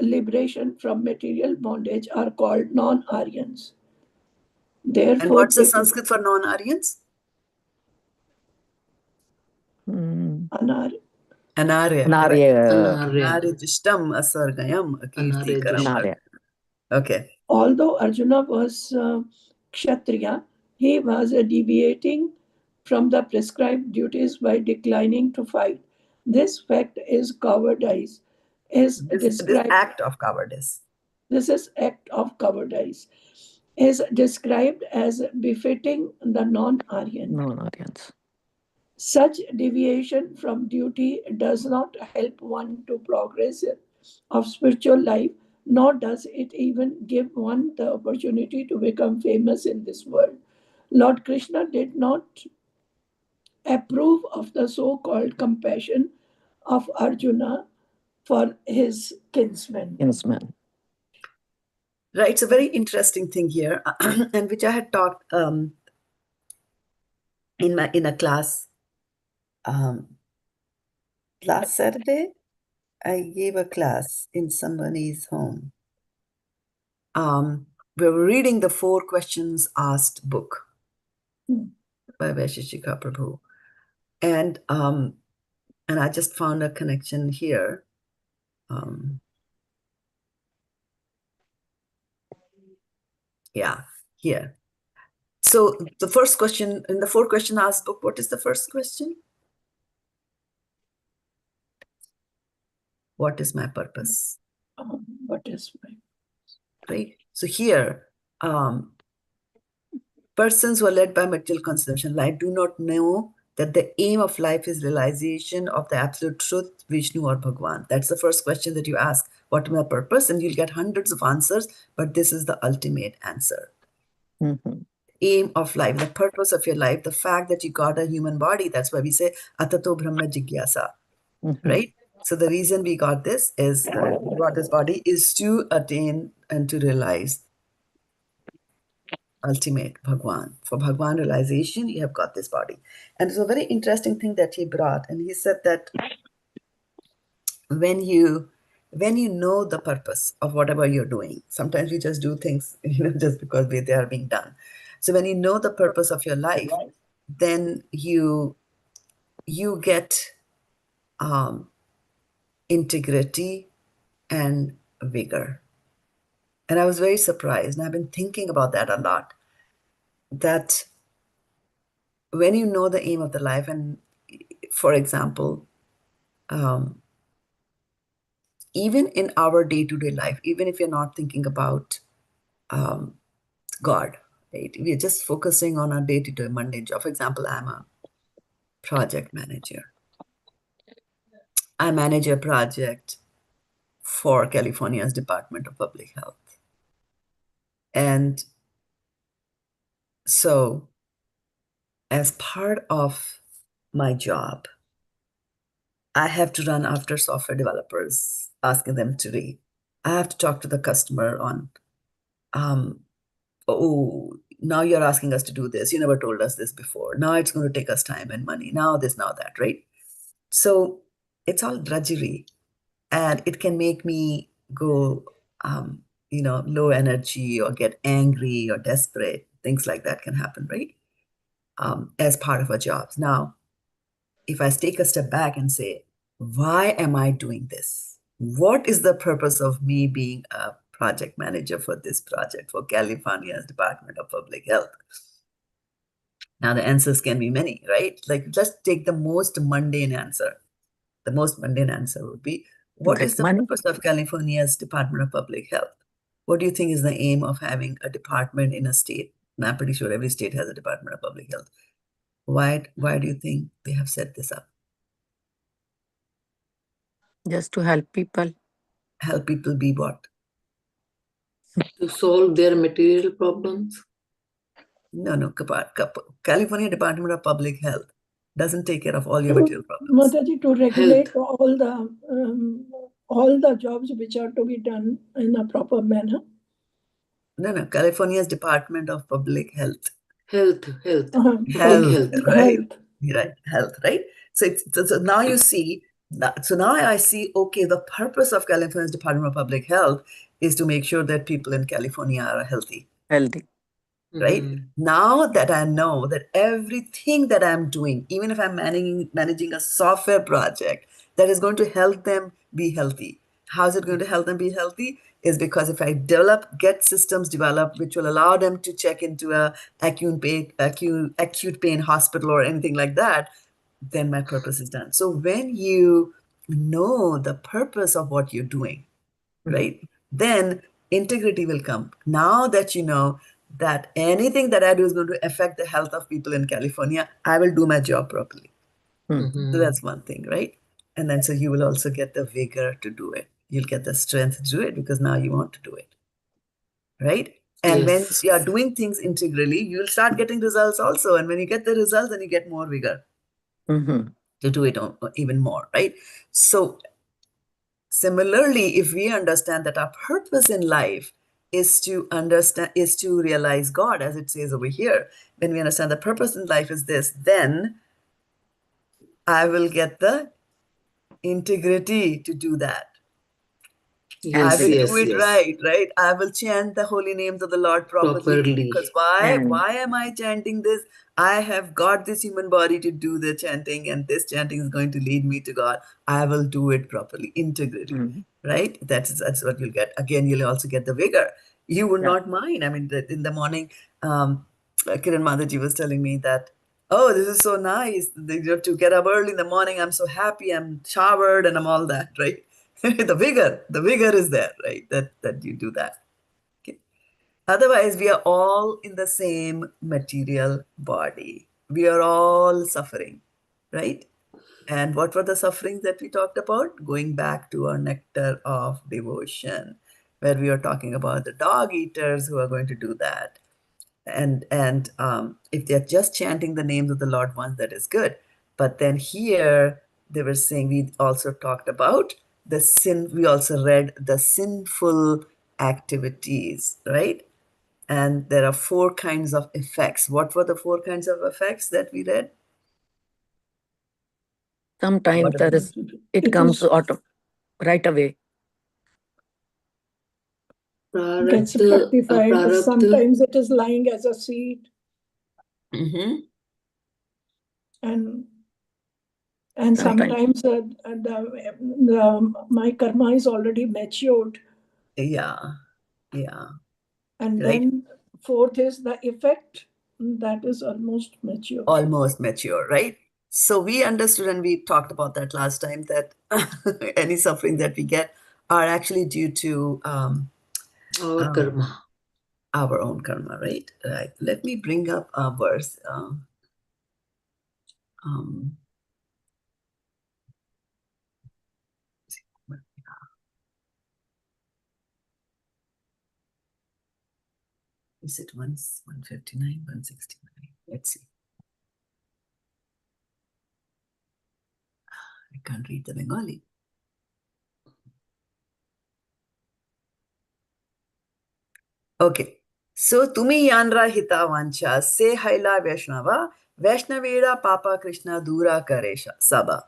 liberation from material bondage are called non-Aryans. And Therefore, what's the Sanskrit for non-Aryans? Anarya. Anarya asargayam akirtikaram. Okay. Although Arjuna was Kshatriya, he was deviating from the prescribed duties by declining to fight. This fact is cowardice. This act of cowardice. This is act of cowardice. Is described as befitting the non-Aryan. Non-Aryans. Such deviation from duty does not help one to progress of spiritual life, nor does it even give one the opportunity to become famous in this world. Lord Krishna did not approve of the so-called compassion of Arjuna for his kinsman. Right, it's a very interesting thing here, and which I had taught in a class last Saturday. I gave a class in somebody's home. We were reading the 4 Questions Asked book by Vaisheshika Prabhu, and I just found a connection here. Yeah, here. So the first question in the 4 Question Asked book, what is the first question? What is my purpose? What is my Right? So here, persons who are led by material consumption life do not know that the aim of life is realization of the absolute truth, Vishnu or Bhagwan. That's the first question that you ask. What is my purpose? And you'll get hundreds of answers, but this is the ultimate answer. Mm-hmm. Aim of life, the purpose of your life, the fact that you got a human body. That's why we say Atato Brahma Jigyasa, Mm-hmm. right? So the reason we got this is, we got this body is to attain and to realize ultimate Bhagwan. For Bhagwan realization, you have got this body. And it's a very interesting thing that he brought. And he said that when you know the purpose of whatever you're doing, sometimes we just do things, just because they are being done. So when you know the purpose of your life, then you get integrity and vigor. And I was very surprised, and I've been thinking about that a lot, that when you know the aim of the life, and for example, even in our day-to-day life, even if you're not thinking about God, right? We're just focusing on our day-to-day mundane job. For example, I'm a project manager. I manage a project for California's Department of Public Health. And so as part of my job, I have to run after software developers, asking them to read. I have to talk to the customer on, oh, now you're asking us to do this. You never told us this before. Now it's going to take us time and money. Now this, now that, right? So it's all drudgery, and it can make me go, low energy or get angry or desperate. Things like that can happen, right? As part of our jobs. Now, if I take a step back and say, why am I doing this? What is the purpose of me being a project manager for this project for California's Department of Public Health? Now, the answers can be many, right? Like, just take the most mundane answer. The most mundane answer would be, what is Get the money. purpose of California's Department of Public Health? What do you think is the aim of having a department in a state? And I'm pretty sure every state has a Department of Public Health. Why do you think they have set this up? Just to help people. Help people be what? To solve their material problems? No. California Department of Public Health doesn't take care of all your material problems. Mataji, to regulate all the jobs which are to be done in a proper manner. No. California's Department of Public Health. Health. Health, right? Right. Health, right? So now you see, so now I see, okay, the purpose of California's Department of Public Health is to make sure that people in California are healthy. Healthy. Right? Now that I know that everything that I'm doing, even if I'm managing a software project that is going to help them be healthy. How is it going to help them be healthy? Is because if I get systems developed which will allow them to check into a acute pain hospital or anything like that, then my purpose is done. So when you know the purpose of what you're doing, right, then integrity will come. Now that you know that anything that I do is going to affect the health of people in California, I will do my job properly. So that's one thing, right? And then so you will also get the vigor to do it. You'll get the strength to do it because now you want to do it, right? And when you are doing things integrally, you'll start getting results also. And when you get the results, then you get more vigor to do it even more, right? So similarly, if we understand that our purpose in life is to realize God, as it says over here, when we understand the purpose in life is this, then I will get the integrity to do that. I will do it right? I will chant the holy names of the Lord properly. Because why? Why am I chanting this? I have got this human body to do the chanting, and this chanting is going to lead me to God. I will do it properly, integrally, right? That's what you'll get. Again, you'll also get the vigor. You will not mind. I mean, in the morning, Kiran Mataji was telling me that, oh, this is so nice. You have to get up early in the morning. I'm so happy. I'm showered and I'm all that, right? The vigor is there, right? That you do that. Okay. Otherwise, we are all in the same material body. We are all suffering, right? And what were the sufferings that we talked about? Going back to our nectar of devotion, where we are talking about the dog eaters who are going to do that. And if they're just chanting the names of the Lord once, that is good. But then here they were saying, we also talked about the sin. We also read the sinful activities, right? And there are 4 kinds of effects. What were the 4 kinds of effects that we read? Sometimes What are they? it comes out right away. Gets Prarabdha, fructified. prarabdha, Sometimes it is lying as a seed, Mm-hmm. and Sometimes. sometimes my karma is already matured. Yeah, yeah, And right. then fourth is the effect that is almost mature. Almost mature, right? So we understood and we talked about that last time that any suffering that we get are actually due to our karma. our own karma, right? Right. Let me bring up a verse. Um, is it 159, 169? Let's see. I can't read the Bengali. Okay. So tumi yanra hita vancha se haila Vaishnava Vaishnavera Papa Krishna Dura Karesha Saba.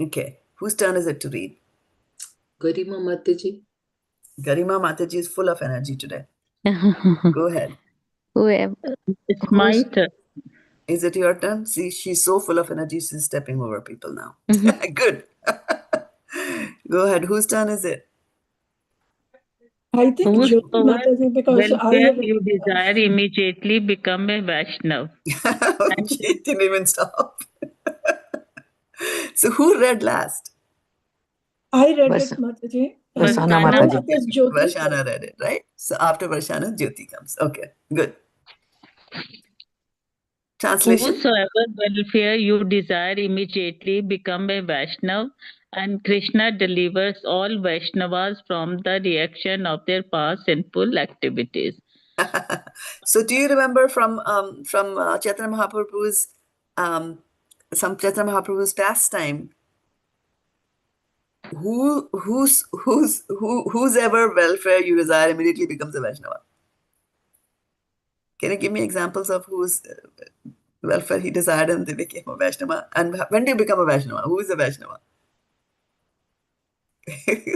Okay. Whose turn is it to read? Garima Mataji. Garima Mataji is full of energy today. Go ahead. Whoever, It's my who's turn. Is it your turn? See, she's so full of energy, she's stepping over people now. Good. Go ahead. Whose turn is it? I think Jyoti Whosoever Mataji, because I welfare have you desire, immediately become a Vaishnav. And She didn't even stop. So who read last? I read Vas- it, Mataji. And Vasana Vasana. now Mataji. it is Jyoti. Varshana read it, right? So after Varshana, Jyoti comes. Okay, good. Translation? Whosoever welfare you desire, immediately become a Vaishnav, and Krishna delivers all Vaishnavas from the reaction of their past sinful activities. So do you remember from Chaitanya Mahaprabhu's some Chaitanya Mahaprabhu's pastime? Whose ever welfare you desire immediately becomes a Vaishnava? Can you give me examples of whose welfare he desired and they became a Vaishnava? And when do you become a Vaishnava? Who is a Vaishnava?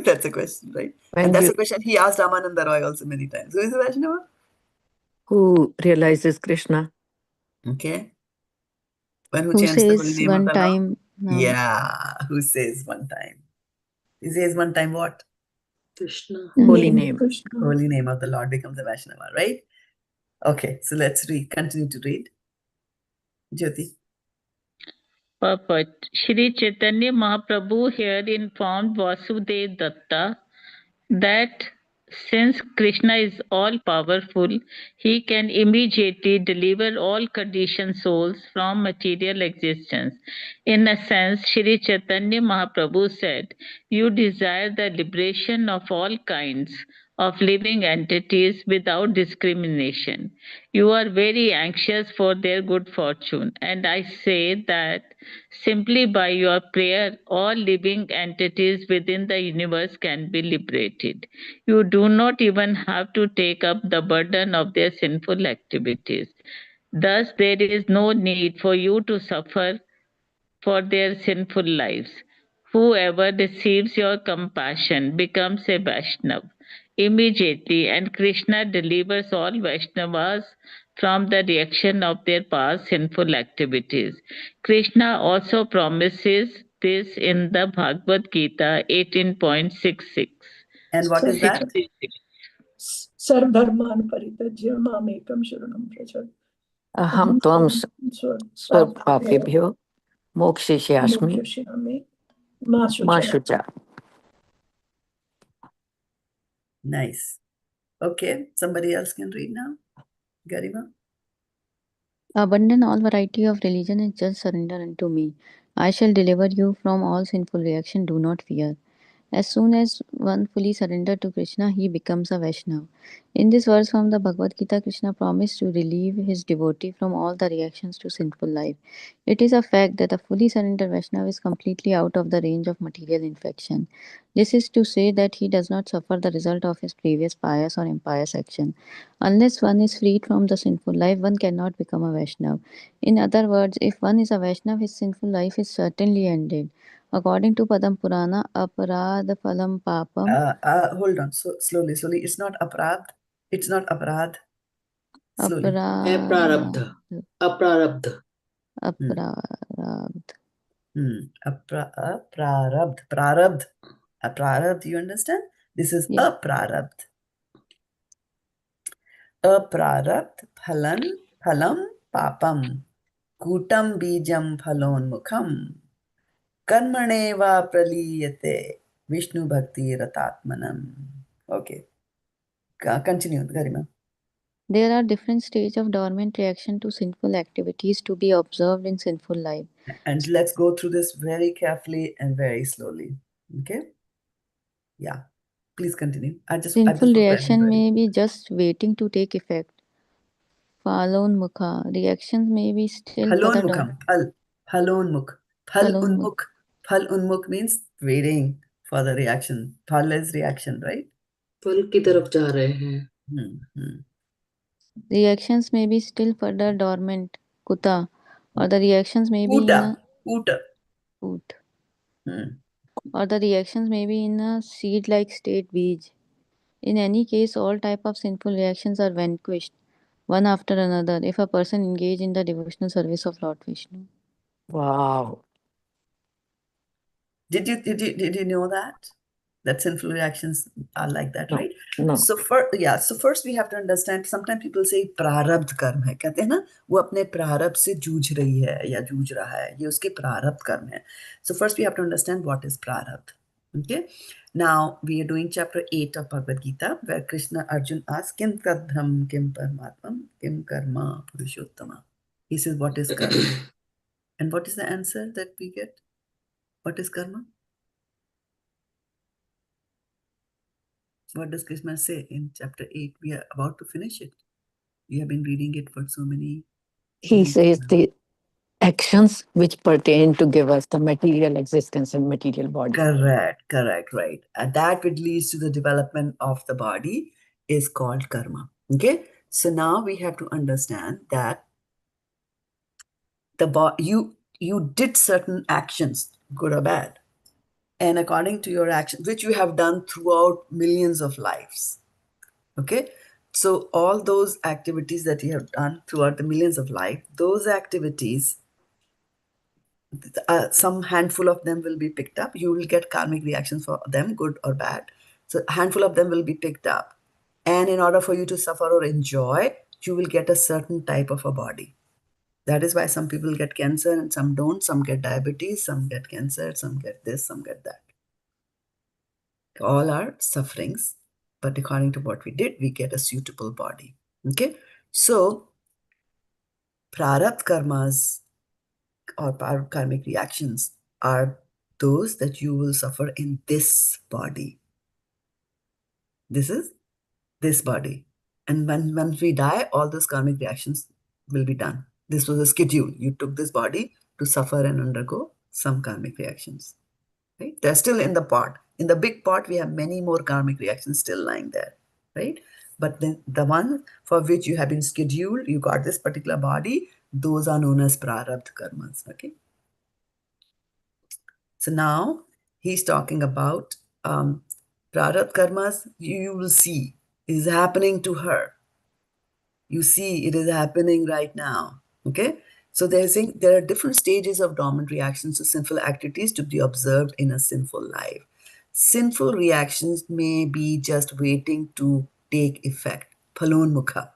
That's a question, right? When And that's you a question he asked Ramananda Roy also many times. Who is a Vaishnava? who realizes Krishna. Okay. One who who chants the holy says name of one the Lord? time Nam, Yeah. Who says one time? He says one time what? Krishna. Holy Name of name. Krishna. Holy name of the Lord becomes a Vaishnava, right? Okay. So let's read. Continue to read. Jyoti. Perfect. Shri Chaitanya Mahaprabhu here informed Vasudev Datta that since Krishna is all powerful, he can immediately deliver all conditioned souls from material existence. In a sense, Shri Chaitanya Mahaprabhu said, you desire the liberation of all kinds of living entities without discrimination. You are very anxious for their good fortune, and I say that simply by your prayer, all living entities within the universe can be liberated. You do not even have to take up the burden of their sinful activities. Thus, there is no need for you to suffer for their sinful lives. Whoever receives your compassion becomes a Vaishnav immediately, and Krishna delivers all Vaishnavas from the reaction of their past sinful activities. Krishna also promises this in the Bhagavad Gita 18.66. And what is that? 636. Sardharman Paritajya Mamekam Sharanam Pracha. Aham tvam svapapebhyo mokshishasmi Mokshami Ma ma Shucha. shucha. Nice. Okay, somebody else can read now. Garima? Abandon all variety of religion and just surrender unto me. I shall deliver you from all sinful reaction. Do not fear. As soon as one fully surrenders to Krishna, he becomes a Vaishnav. In this verse from the Bhagavad Gita, Krishna promised to relieve his devotee from all the reactions to sinful life. It is a fact that a fully surrendered Vaishnava is completely out of the range of material infection. This is to say that he does not suffer the result of his previous pious or impious action. Unless one is freed from the sinful life, one cannot become a Vaishnava. In other words, if one is a Vaishnava, his sinful life is certainly ended. According to Padam Purana, aparad phalam papam, Hold on. So slowly. It's not aprad. It's not aprad. Slowly. aparad, Aprarabdha. Aprarabdha. Hmm. aparad. Prarabdh. Prarabdh. A prarabdh, you understand? This is Yeah. a prarabdh. A prarabdh phalam papam. Kutam bijam phalon mukham. Karmaneva praliyate. Vishnu bhakti ratatmanam. Okay. Continue, Garima. There are different stages of dormant reaction to sinful activities to be observed in sinful life. And let's go through this very carefully and very slowly. Okay? Yeah. Please continue. I just Sinful hope I'm reaction ready. may be just waiting to take effect. Falon mukha. Reactions may be still for Phalon the mukham. Phalon mukh. Phal falon mukha. unmukh. Phal unmukh means waiting for the reaction. Phal is reaction, right? फल की तरफ जा रहे हैं. Hmm. Reactions may be still further dormant. Kuta. Or the reactions may be in Puta. a Puta. food. Hmm. Or the reactions may be in a seed-like state beige. In any case, all type of sinful reactions are vanquished, one after another, if a person engage in the devotional service of Lord Vishnu. Wow. Did you know that? That sinful reactions are like that, No, right? no. So first we have to understand. Sometimes people say प्रारब्ध कर्म है, कहते हैं ना, वो अपने प्रारब्ध से जूझ रही है या जूझ रहा है, ये उसके प्रारब्ध कर्म है. So first we have to understand what is prarabdha. Okay. Now we are doing chapter 8 of Bhagavad Gita, where Krishna Arjun asks, Kim tadbram, kim paramatmam, kim karma purushottama. He says, what is karma? And what is the answer that we get? What is karma? What does Krishna say in chapter 8? We are about to finish it. We have been reading it for so many He weeks says now. the actions which pertain to give us the material existence and material body. Correct, right. And that which leads to the development of the body is called karma. Okay? So now we have to understand that you did certain actions, good or bad. And according to your actions, which you have done throughout millions of lives. Okay, so all those activities that you have done throughout the millions of life, those activities, some handful of them will be picked up. You will get karmic reactions for them, good or bad. So a handful of them will be picked up. And in order for you to suffer or enjoy, you will get a certain type of a body. That is why some people get cancer and some don't. Some get diabetes, some get cancer, some get this, some get that. All are sufferings, but according to what we did, we get a suitable body. Okay, so prarabdha karmas or karmic reactions are those that you will suffer in this body. This is this body. And once we die, all those karmic reactions will be done. This was a schedule. You took this body to suffer and undergo some karmic reactions. Right? They're still in the pot. In the big pot, we have many more karmic reactions still lying there. Right? But then the one for which you have been scheduled, you got this particular body, those are known as prarabdha karmas. Okay. So now he's talking about prarabdha karmas. You will see is happening to her. You see it is happening right now. Okay. So they're saying there are different stages of dormant reactions to sinful activities to be observed in a sinful life. Sinful reactions may be just waiting to take effect. Phalonmukha.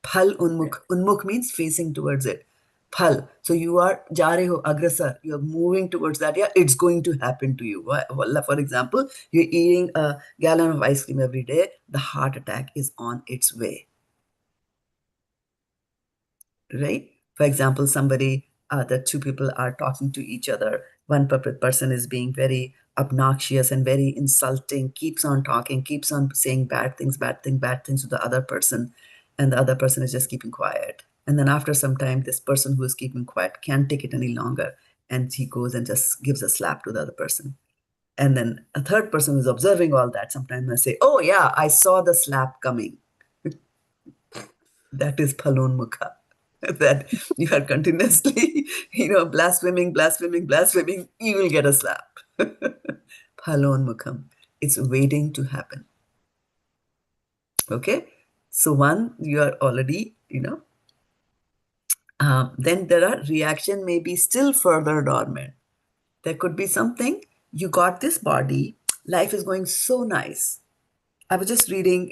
Phal unmukh. Unmukh means facing towards it. Phal. So you are ja rahe ho, agrasar. You are moving towards that. Yeah, it's going to happen to you. For example, you're eating a gallon of ice cream every day. The heart attack is on its way. Right? For example, the two people are talking to each other. One person is being very obnoxious and very insulting, keeps on talking, keeps on saying bad things to the other person, and the other person is just keeping quiet. And then after some time, this person who is keeping quiet can't take it any longer, and he goes and just gives a slap to the other person. And then a third person who's observing all that sometimes may say, "Oh yeah, I saw the slap coming." That is Phalon Mukha. That you are continuously, blaspheming, you will get a slap. Phalon Mukham. It's waiting to happen. Okay? So one, you are already, then there are reaction may be still further dormant. There could be something, you got this body, life is going so nice. I was just reading,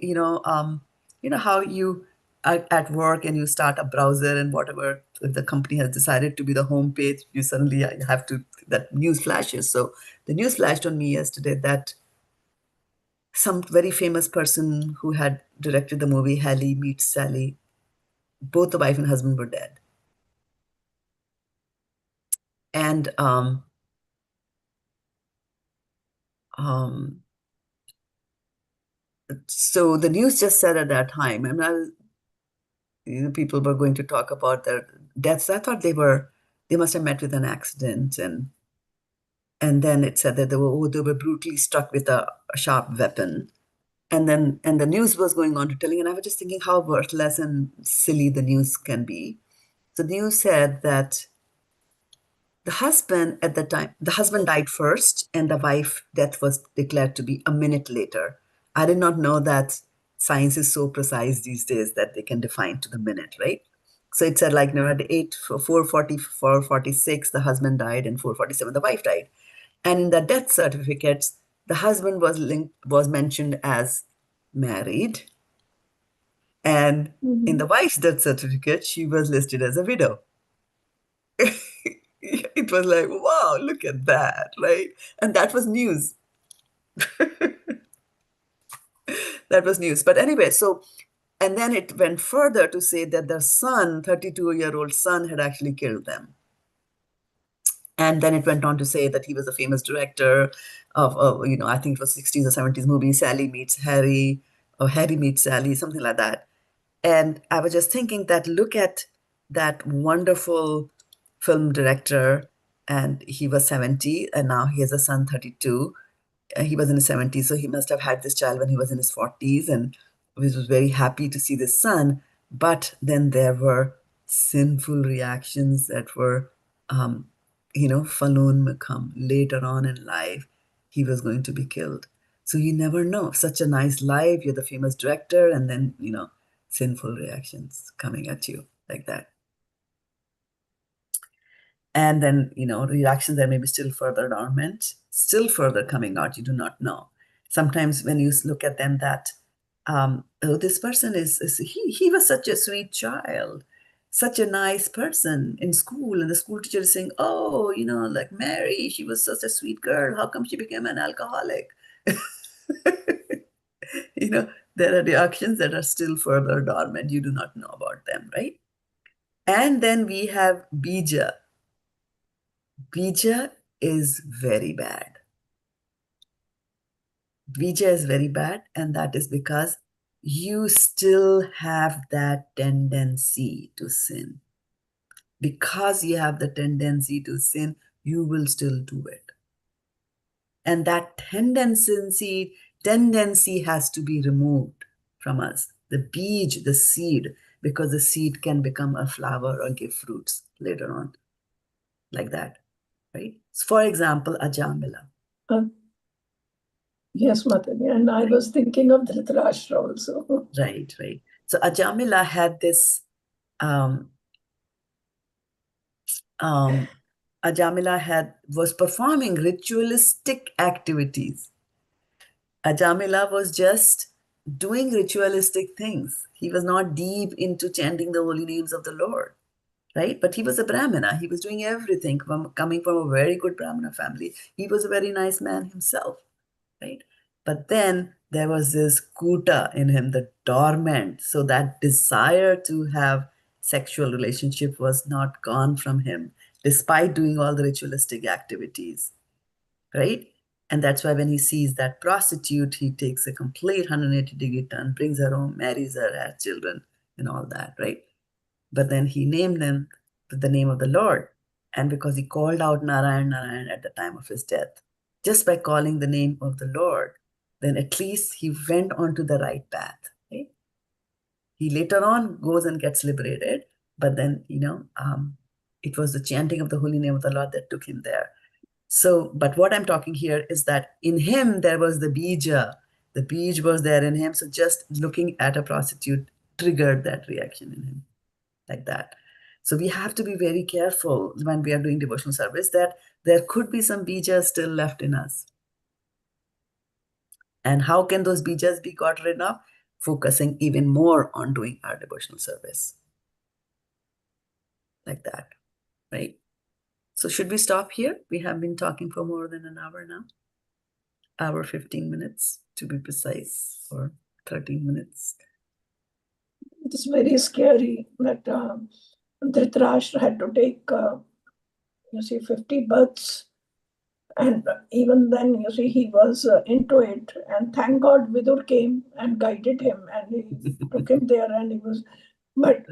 how you are at work and you start a browser and whatever if the company has decided to be the home page, you suddenly have to, that news flashes. So the news flashed on me yesterday that some very famous person who had directed the movie Hallie Meets Sally, both the wife and husband were dead. And so the news just said at that time, and people were going to talk about their deaths. I thought they must have met with an accident, and then it said that they were brutally struck with a sharp weapon. And the news was going on to telling, and I was just thinking how worthless and silly the news can be. The news said that the husband died first, and the wife death was declared to be a minute later. I did not know that science is so precise these days that they can define to the minute, right? So it said, like, at 4:40, 4:46, the husband died, and 4:47, the wife died. And in the death certificates, the husband was mentioned as married, and in the wife's death certificate, she was listed as a widow. It was like, wow, look at that, right? And that was news. That was news. But anyway, and then it went further to say that their son, 32-year-old son, had actually killed them. And then it went on to say that he was a famous director of I think it was 60s or 70s movie, Sally Meets Harry, or Harry Meets Sally, something like that. And I was just thinking that look at that wonderful film director, and he was 70, and now he has a son, 32. He was in his 70s, so he must have had this child when he was in his 40s, and he was very happy to see this son. But then there were sinful reactions that were, Falun Makam. Later on in life, he was going to be killed. So you never know. Such a nice life, you're the famous director, and then, sinful reactions coming at you like that. And then, reactions that may be still further dormant, still further coming out, you do not know. Sometimes when you look at them that, oh, this person he was such a sweet child, such a nice person in school, and the school teacher is saying, oh, like Mary, she was such a sweet girl, how come she became an alcoholic? There are reactions that are still further dormant, you do not know about them, right? And then we have bija. Bija is very bad. Bija is very bad, and that is because you still have that tendency to sin. Because you have the tendency to sin, you will still do it. And that tendency has to be removed from us. The bij, the seed, because the seed can become a flower or give fruits later on, like that, right? For example, Ajamila. Yes, Mataji. And I was thinking of Dhritarashtra also. Right. So Ajamila had this, Ajamila was performing ritualistic activities. Ajamila was just doing ritualistic things. He was not deep into chanting the holy names of the Lord. right? But he was a Brahmana. He was doing everything coming from a very good Brahmana family. He was a very nice man himself, right? But then there was this kuta in him, the dormant. So that desire to have sexual relationship was not gone from him, despite doing all the ritualistic activities, right? And that's why when he sees that prostitute, he takes a complete 180-degree turn, brings her home, marries her, has children, and all that, right? But then he named them with the name of the Lord. And because he called out Narayan, Narayan at the time of his death, just by calling the name of the Lord, then at least he went onto the right path. Right? He later on goes and gets liberated, but then, it was the chanting of the holy name of the Lord that took him there. So, but what I'm talking here is that in him there was the bija. The bij was there in him. So just looking at a prostitute triggered that reaction in him, like that. So we have to be very careful when we are doing devotional service that there could be some bijas still left in us. And how can those bijas be got rid of? Focusing even more on doing our devotional service. Like that, right? So should we stop here? We have been talking for more than an hour now. Hour 15 minutes to be precise, or 13 minutes. It is very scary that Dhritarashtra had to take, 50 births. And even then, he was into it. And thank God Vidur came and guided him and he took him there and he was. But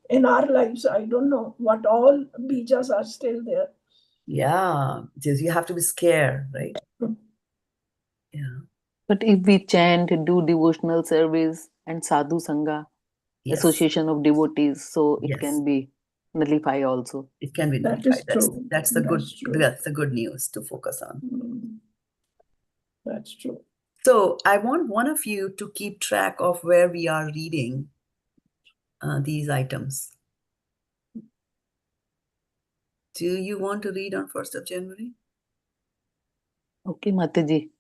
in our lives, I don't know what all bijas are still there. Yeah, just you have to be scared, right? Yeah. But if we chant, do devotional service and sadhu sangha, Yes. association of devotees, so it Yes. can be nullified also. It can be That nullified. is true. That's the good news to focus on. That's true. So I want one of you to keep track of where we are reading these items. Do you want to read on 1st of January? Okay, Mataji.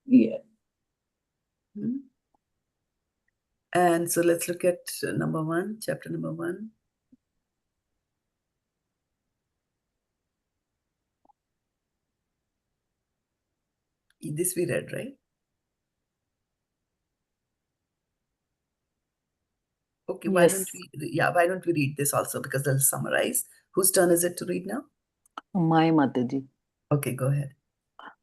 Yeah. And so let's look at number 1, chapter number 1. This we read, right? Okay, why don't we read this also, because they'll summarize. Whose turn is it to read now? My Mataji. Okay, go ahead.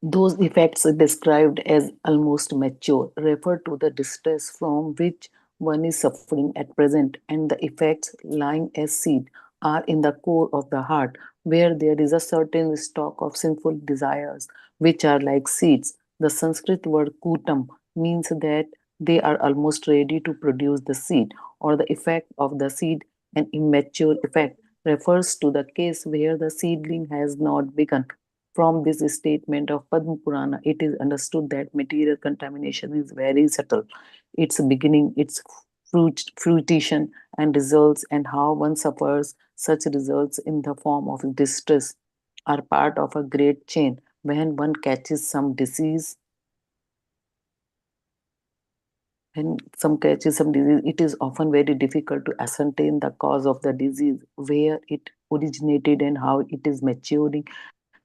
Those effects described as almost mature refer to the distress from which one is suffering at present, and the effects lying as seed are in the core of the heart, where there is a certain stock of sinful desires, which are like seeds. The Sanskrit word kutam means that they are almost ready to produce the seed, or the effect of the seed. An immature effect refers to the case where the seedling has not begun. From this statement of Padma Purana, it is understood that material contamination is very subtle. Its beginning, its fruition, and results, and how one suffers such results in the form of distress, are part of a great chain. When one catches some disease, it is often very difficult to ascertain the cause of the disease, where it originated, and how it is maturing.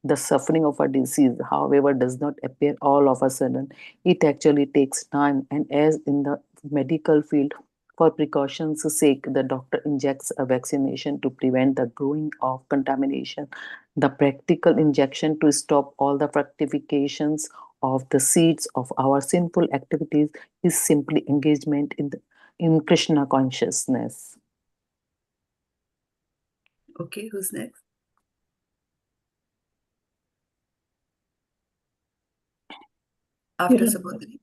The suffering of a disease, however, does not appear all of a sudden. It actually takes time, and as in the medical field, for precaution's sake, the doctor injects a vaccination to prevent the growing of contamination. The practical injection to stop all the fructifications of the seeds of our sinful activities is simply engagement in Krishna consciousness. Okay, who's next? After Subodhini?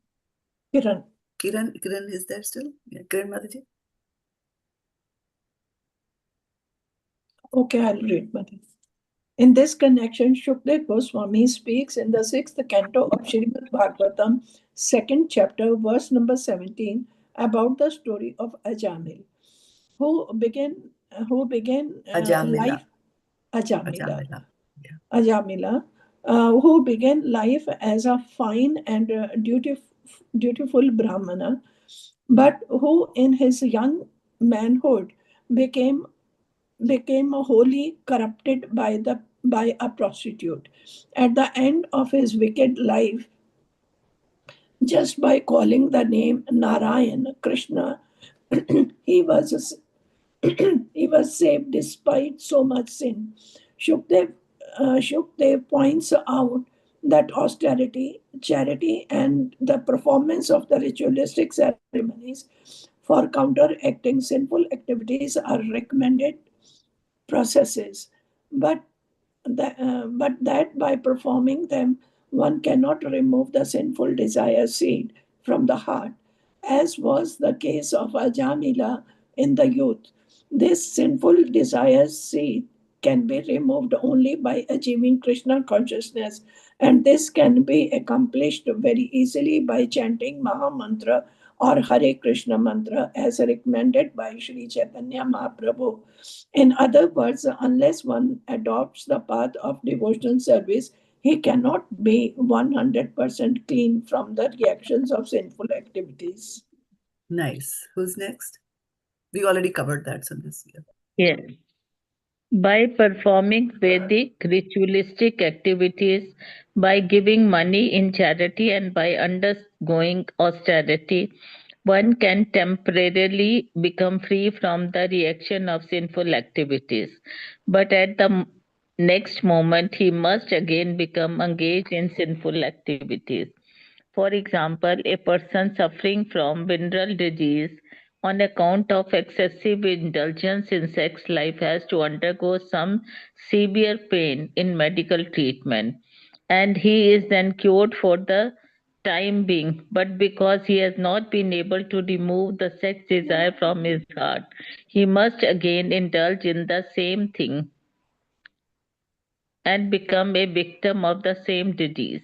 Kiran. Kiran is there still? Yeah, Kiran Mataji. Okay, I'll read, Mataji. In this connection, Shukdev Goswami speaks in the 6th canto of Srimad Bhagavatam, 2nd chapter, verse number 17, about the story of Ajamil, who began Ajamila. life. Ajamila. Yeah. Ajamila, who began life as a fine and dutiful Brahmana, but who in his young manhood became became wholly corrupted by a prostitute. At the end of his wicked life, just by calling the name Narayan Krishna, he was he was saved despite so much sin. Shukdev points out that austerity, charity, and the performance of the ritualistic ceremonies for counteracting sinful activities are recommended processes, but but that by performing them, one cannot remove the sinful desire seed from the heart, as was the case of Ajamila in the youth. This sinful desire seed can be removed only by achieving Krishna consciousness, and this can be accomplished very easily by chanting Maha Mantra or Hare Krishna mantra as recommended by Sri Chaitanya Mahaprabhu. In other words, unless one adopts the path of devotional service, he cannot be 100% clean from the reactions of sinful activities. Nice. Who's next? We already covered that, so this year. Yes. By performing Vedic ritualistic activities, by giving money in charity, and by undergoing austerity, one can temporarily become free from the reaction of sinful activities. But at the next moment, he must again become engaged in sinful activities. For example, a person suffering from venereal disease on account of excessive indulgence in sex life has to undergo some severe pain in medical treatment, and he is then cured for the time being, but because he has not been able to remove the sex desire from his heart, he must again indulge in the same thing and become a victim of the same disease.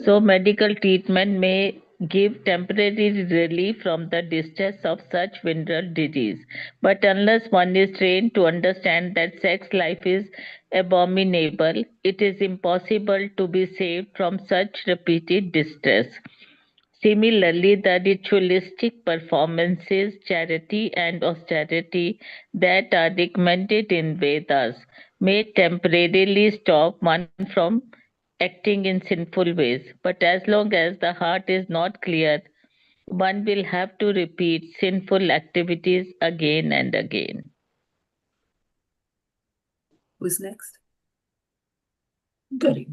So, medical treatment may give temporary relief from the distress of such venereal disease. But unless one is trained to understand that sex life is abominable, it is impossible to be saved from such repeated distress. Similarly, the ritualistic performances, charity, and austerity that are recommended in Vedas may temporarily stop one from acting in sinful ways, but as long as the heart is not clear, one will have to repeat sinful activities again and again. Who's next? Correct.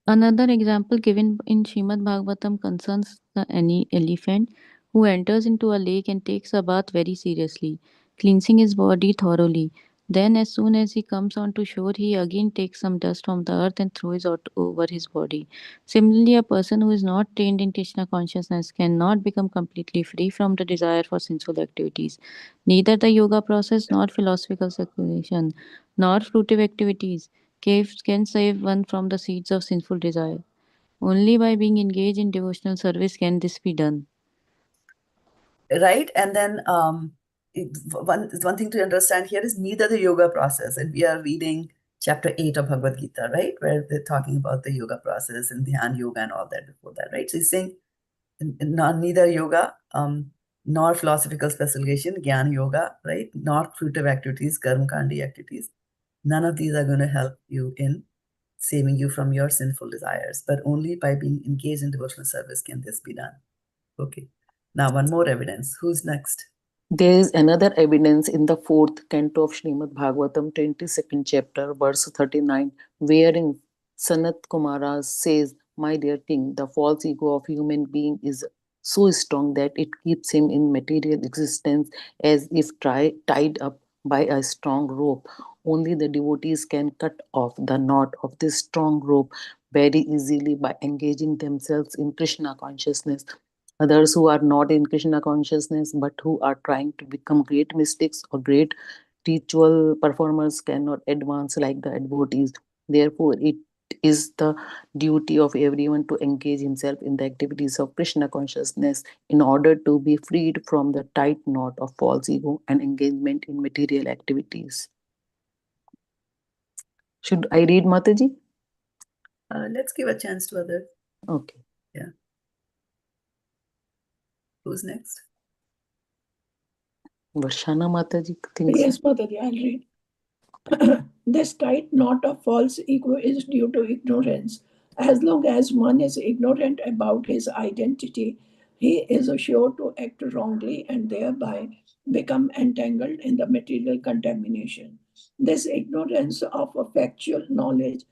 Another example given in Srimad Bhagavatam concerns the elephant who enters into a lake and takes a bath very seriously, cleansing his body thoroughly. Then, as soon as he comes onto shore, he again takes some dust from the earth and throws it over his body. Similarly, a person who is not trained in Krishna consciousness cannot become completely free from the desire for sinful activities. Neither the yoga process, nor philosophical speculation, nor fruitive activities can save one from the seeds of sinful desire. Only by being engaged in devotional service can this be done. Right? And then one thing to understand here is neither the yoga process, and we are reading chapter 8 of Bhagavad Gita, right? Where they're talking about the yoga process and Dhyan yoga and all that before that, right? So he's saying neither yoga nor philosophical speculation, Gyan yoga, right? Nor fruitive activities, Karma Kandi activities. None of these are going to help you in saving you from your sinful desires, but only by being engaged in devotional service can this be done. Okay. Now, one more evidence. Who's next? There is another evidence in the fourth canto of Srimad Bhagavatam, 22nd chapter, verse 39, wherein Sanat Kumara says, "My dear king, the false ego of human being is so strong that it keeps him in material existence as if tied up by a strong rope. Only the devotees can cut off the knot of this strong rope very easily by engaging themselves in Krishna consciousness. Others who are not in Krishna consciousness but who are trying to become great mystics or great ritual performers cannot advance like the devotees. Therefore, it is the duty of everyone to engage himself in the activities of Krishna consciousness in order to be freed from the tight knot of false ego and engagement in material activities." Should I read, Mataji? Let's give a chance to others. Okay. Yeah. Who's next? Varshana Mataji, thinks. Yes, Mataji, I'll read. This tight knot of false ego is due to ignorance. As long as one is ignorant about his identity, he is sure to act wrongly and thereby become entangled in the material contamination. This ignorance of a factual knowledge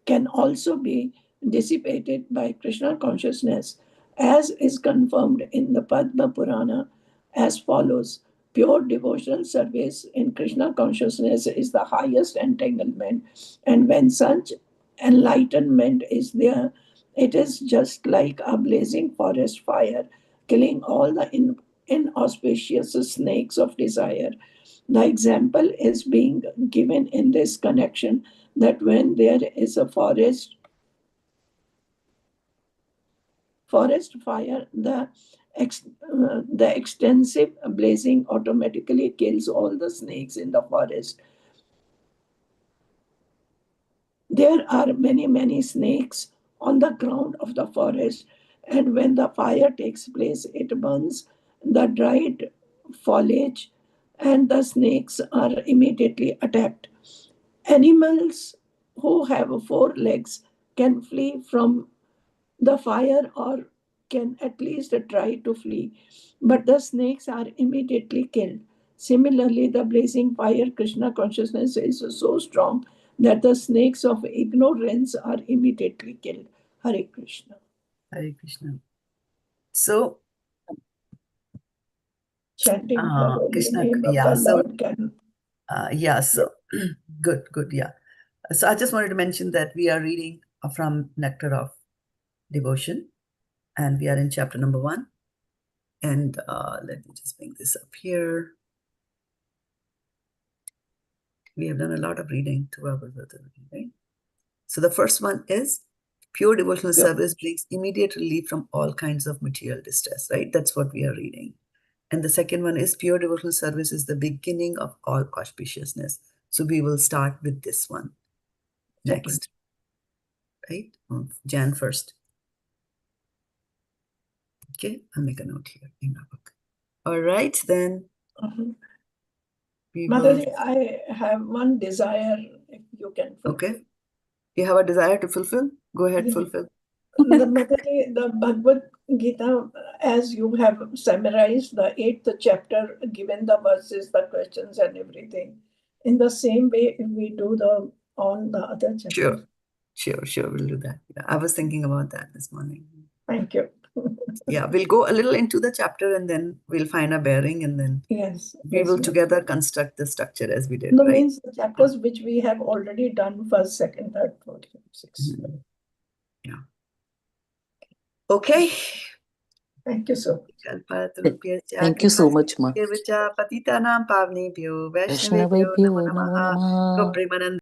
can also be dissipated by Krishna consciousness, as is confirmed in the Padma Purana as follows. Pure devotional service in Krishna consciousness is the highest entanglement, and when such enlightenment is there, it is just like a blazing forest fire, killing all the inauspicious snakes of desire. The example is being given in this connection that when there is a forest fire, the extensive blazing automatically kills all the snakes in the forest. There are many, many snakes on the ground of the forest, and when the fire takes place, it burns the dried foliage, and the snakes are immediately attacked. Animals who have four legs can flee from the fire or can at least try to flee, but the snakes are immediately killed. Similarly, the blazing fire Krishna consciousness is so strong that the snakes of ignorance are immediately killed. Hare Krishna. Hare Krishna. So, Chanting the holy Krishna, name of yeah, the so, Lord can. so, good, yeah. So I just wanted to mention that we are reading from Nectar of Devotion, and we are in chapter number 1. And let me just bring this up here. We have done a lot of reading, 2 hours worth of reading, right? So the first one is pure devotional service brings immediate relief from all kinds of material distress, right? That's what we are reading. And the second one is pure devotional service is the beginning of all auspiciousness. So we will start with this one next, right? Jan 1st. Okay, I'll make a note here in my book. All right, then. Mataji, I have one desire, if you can fulfill. Okay. You have a desire to fulfill? Go ahead, fulfill. The Bhagavad Gita, as you have summarized the 8th chapter, given the verses, the questions and everything, in the same way, if we do on the other chapter. Sure, we'll do that. Yeah, I was thinking about that this morning. Thank you. Yeah, we'll go a little into the chapter and then we'll find a bearing and then we will together construct the structure as we did, no, right? Means the chapters which we have already done, 1st, 2nd, 3rd, 4th, 5th, 6th. Yeah. Okay. Thank you so much, Ma. Patitanam Pavnebhyo Vaishnavebhyo Vaishnavebhyo Namo Namo Namaha Namaha. Gopremanand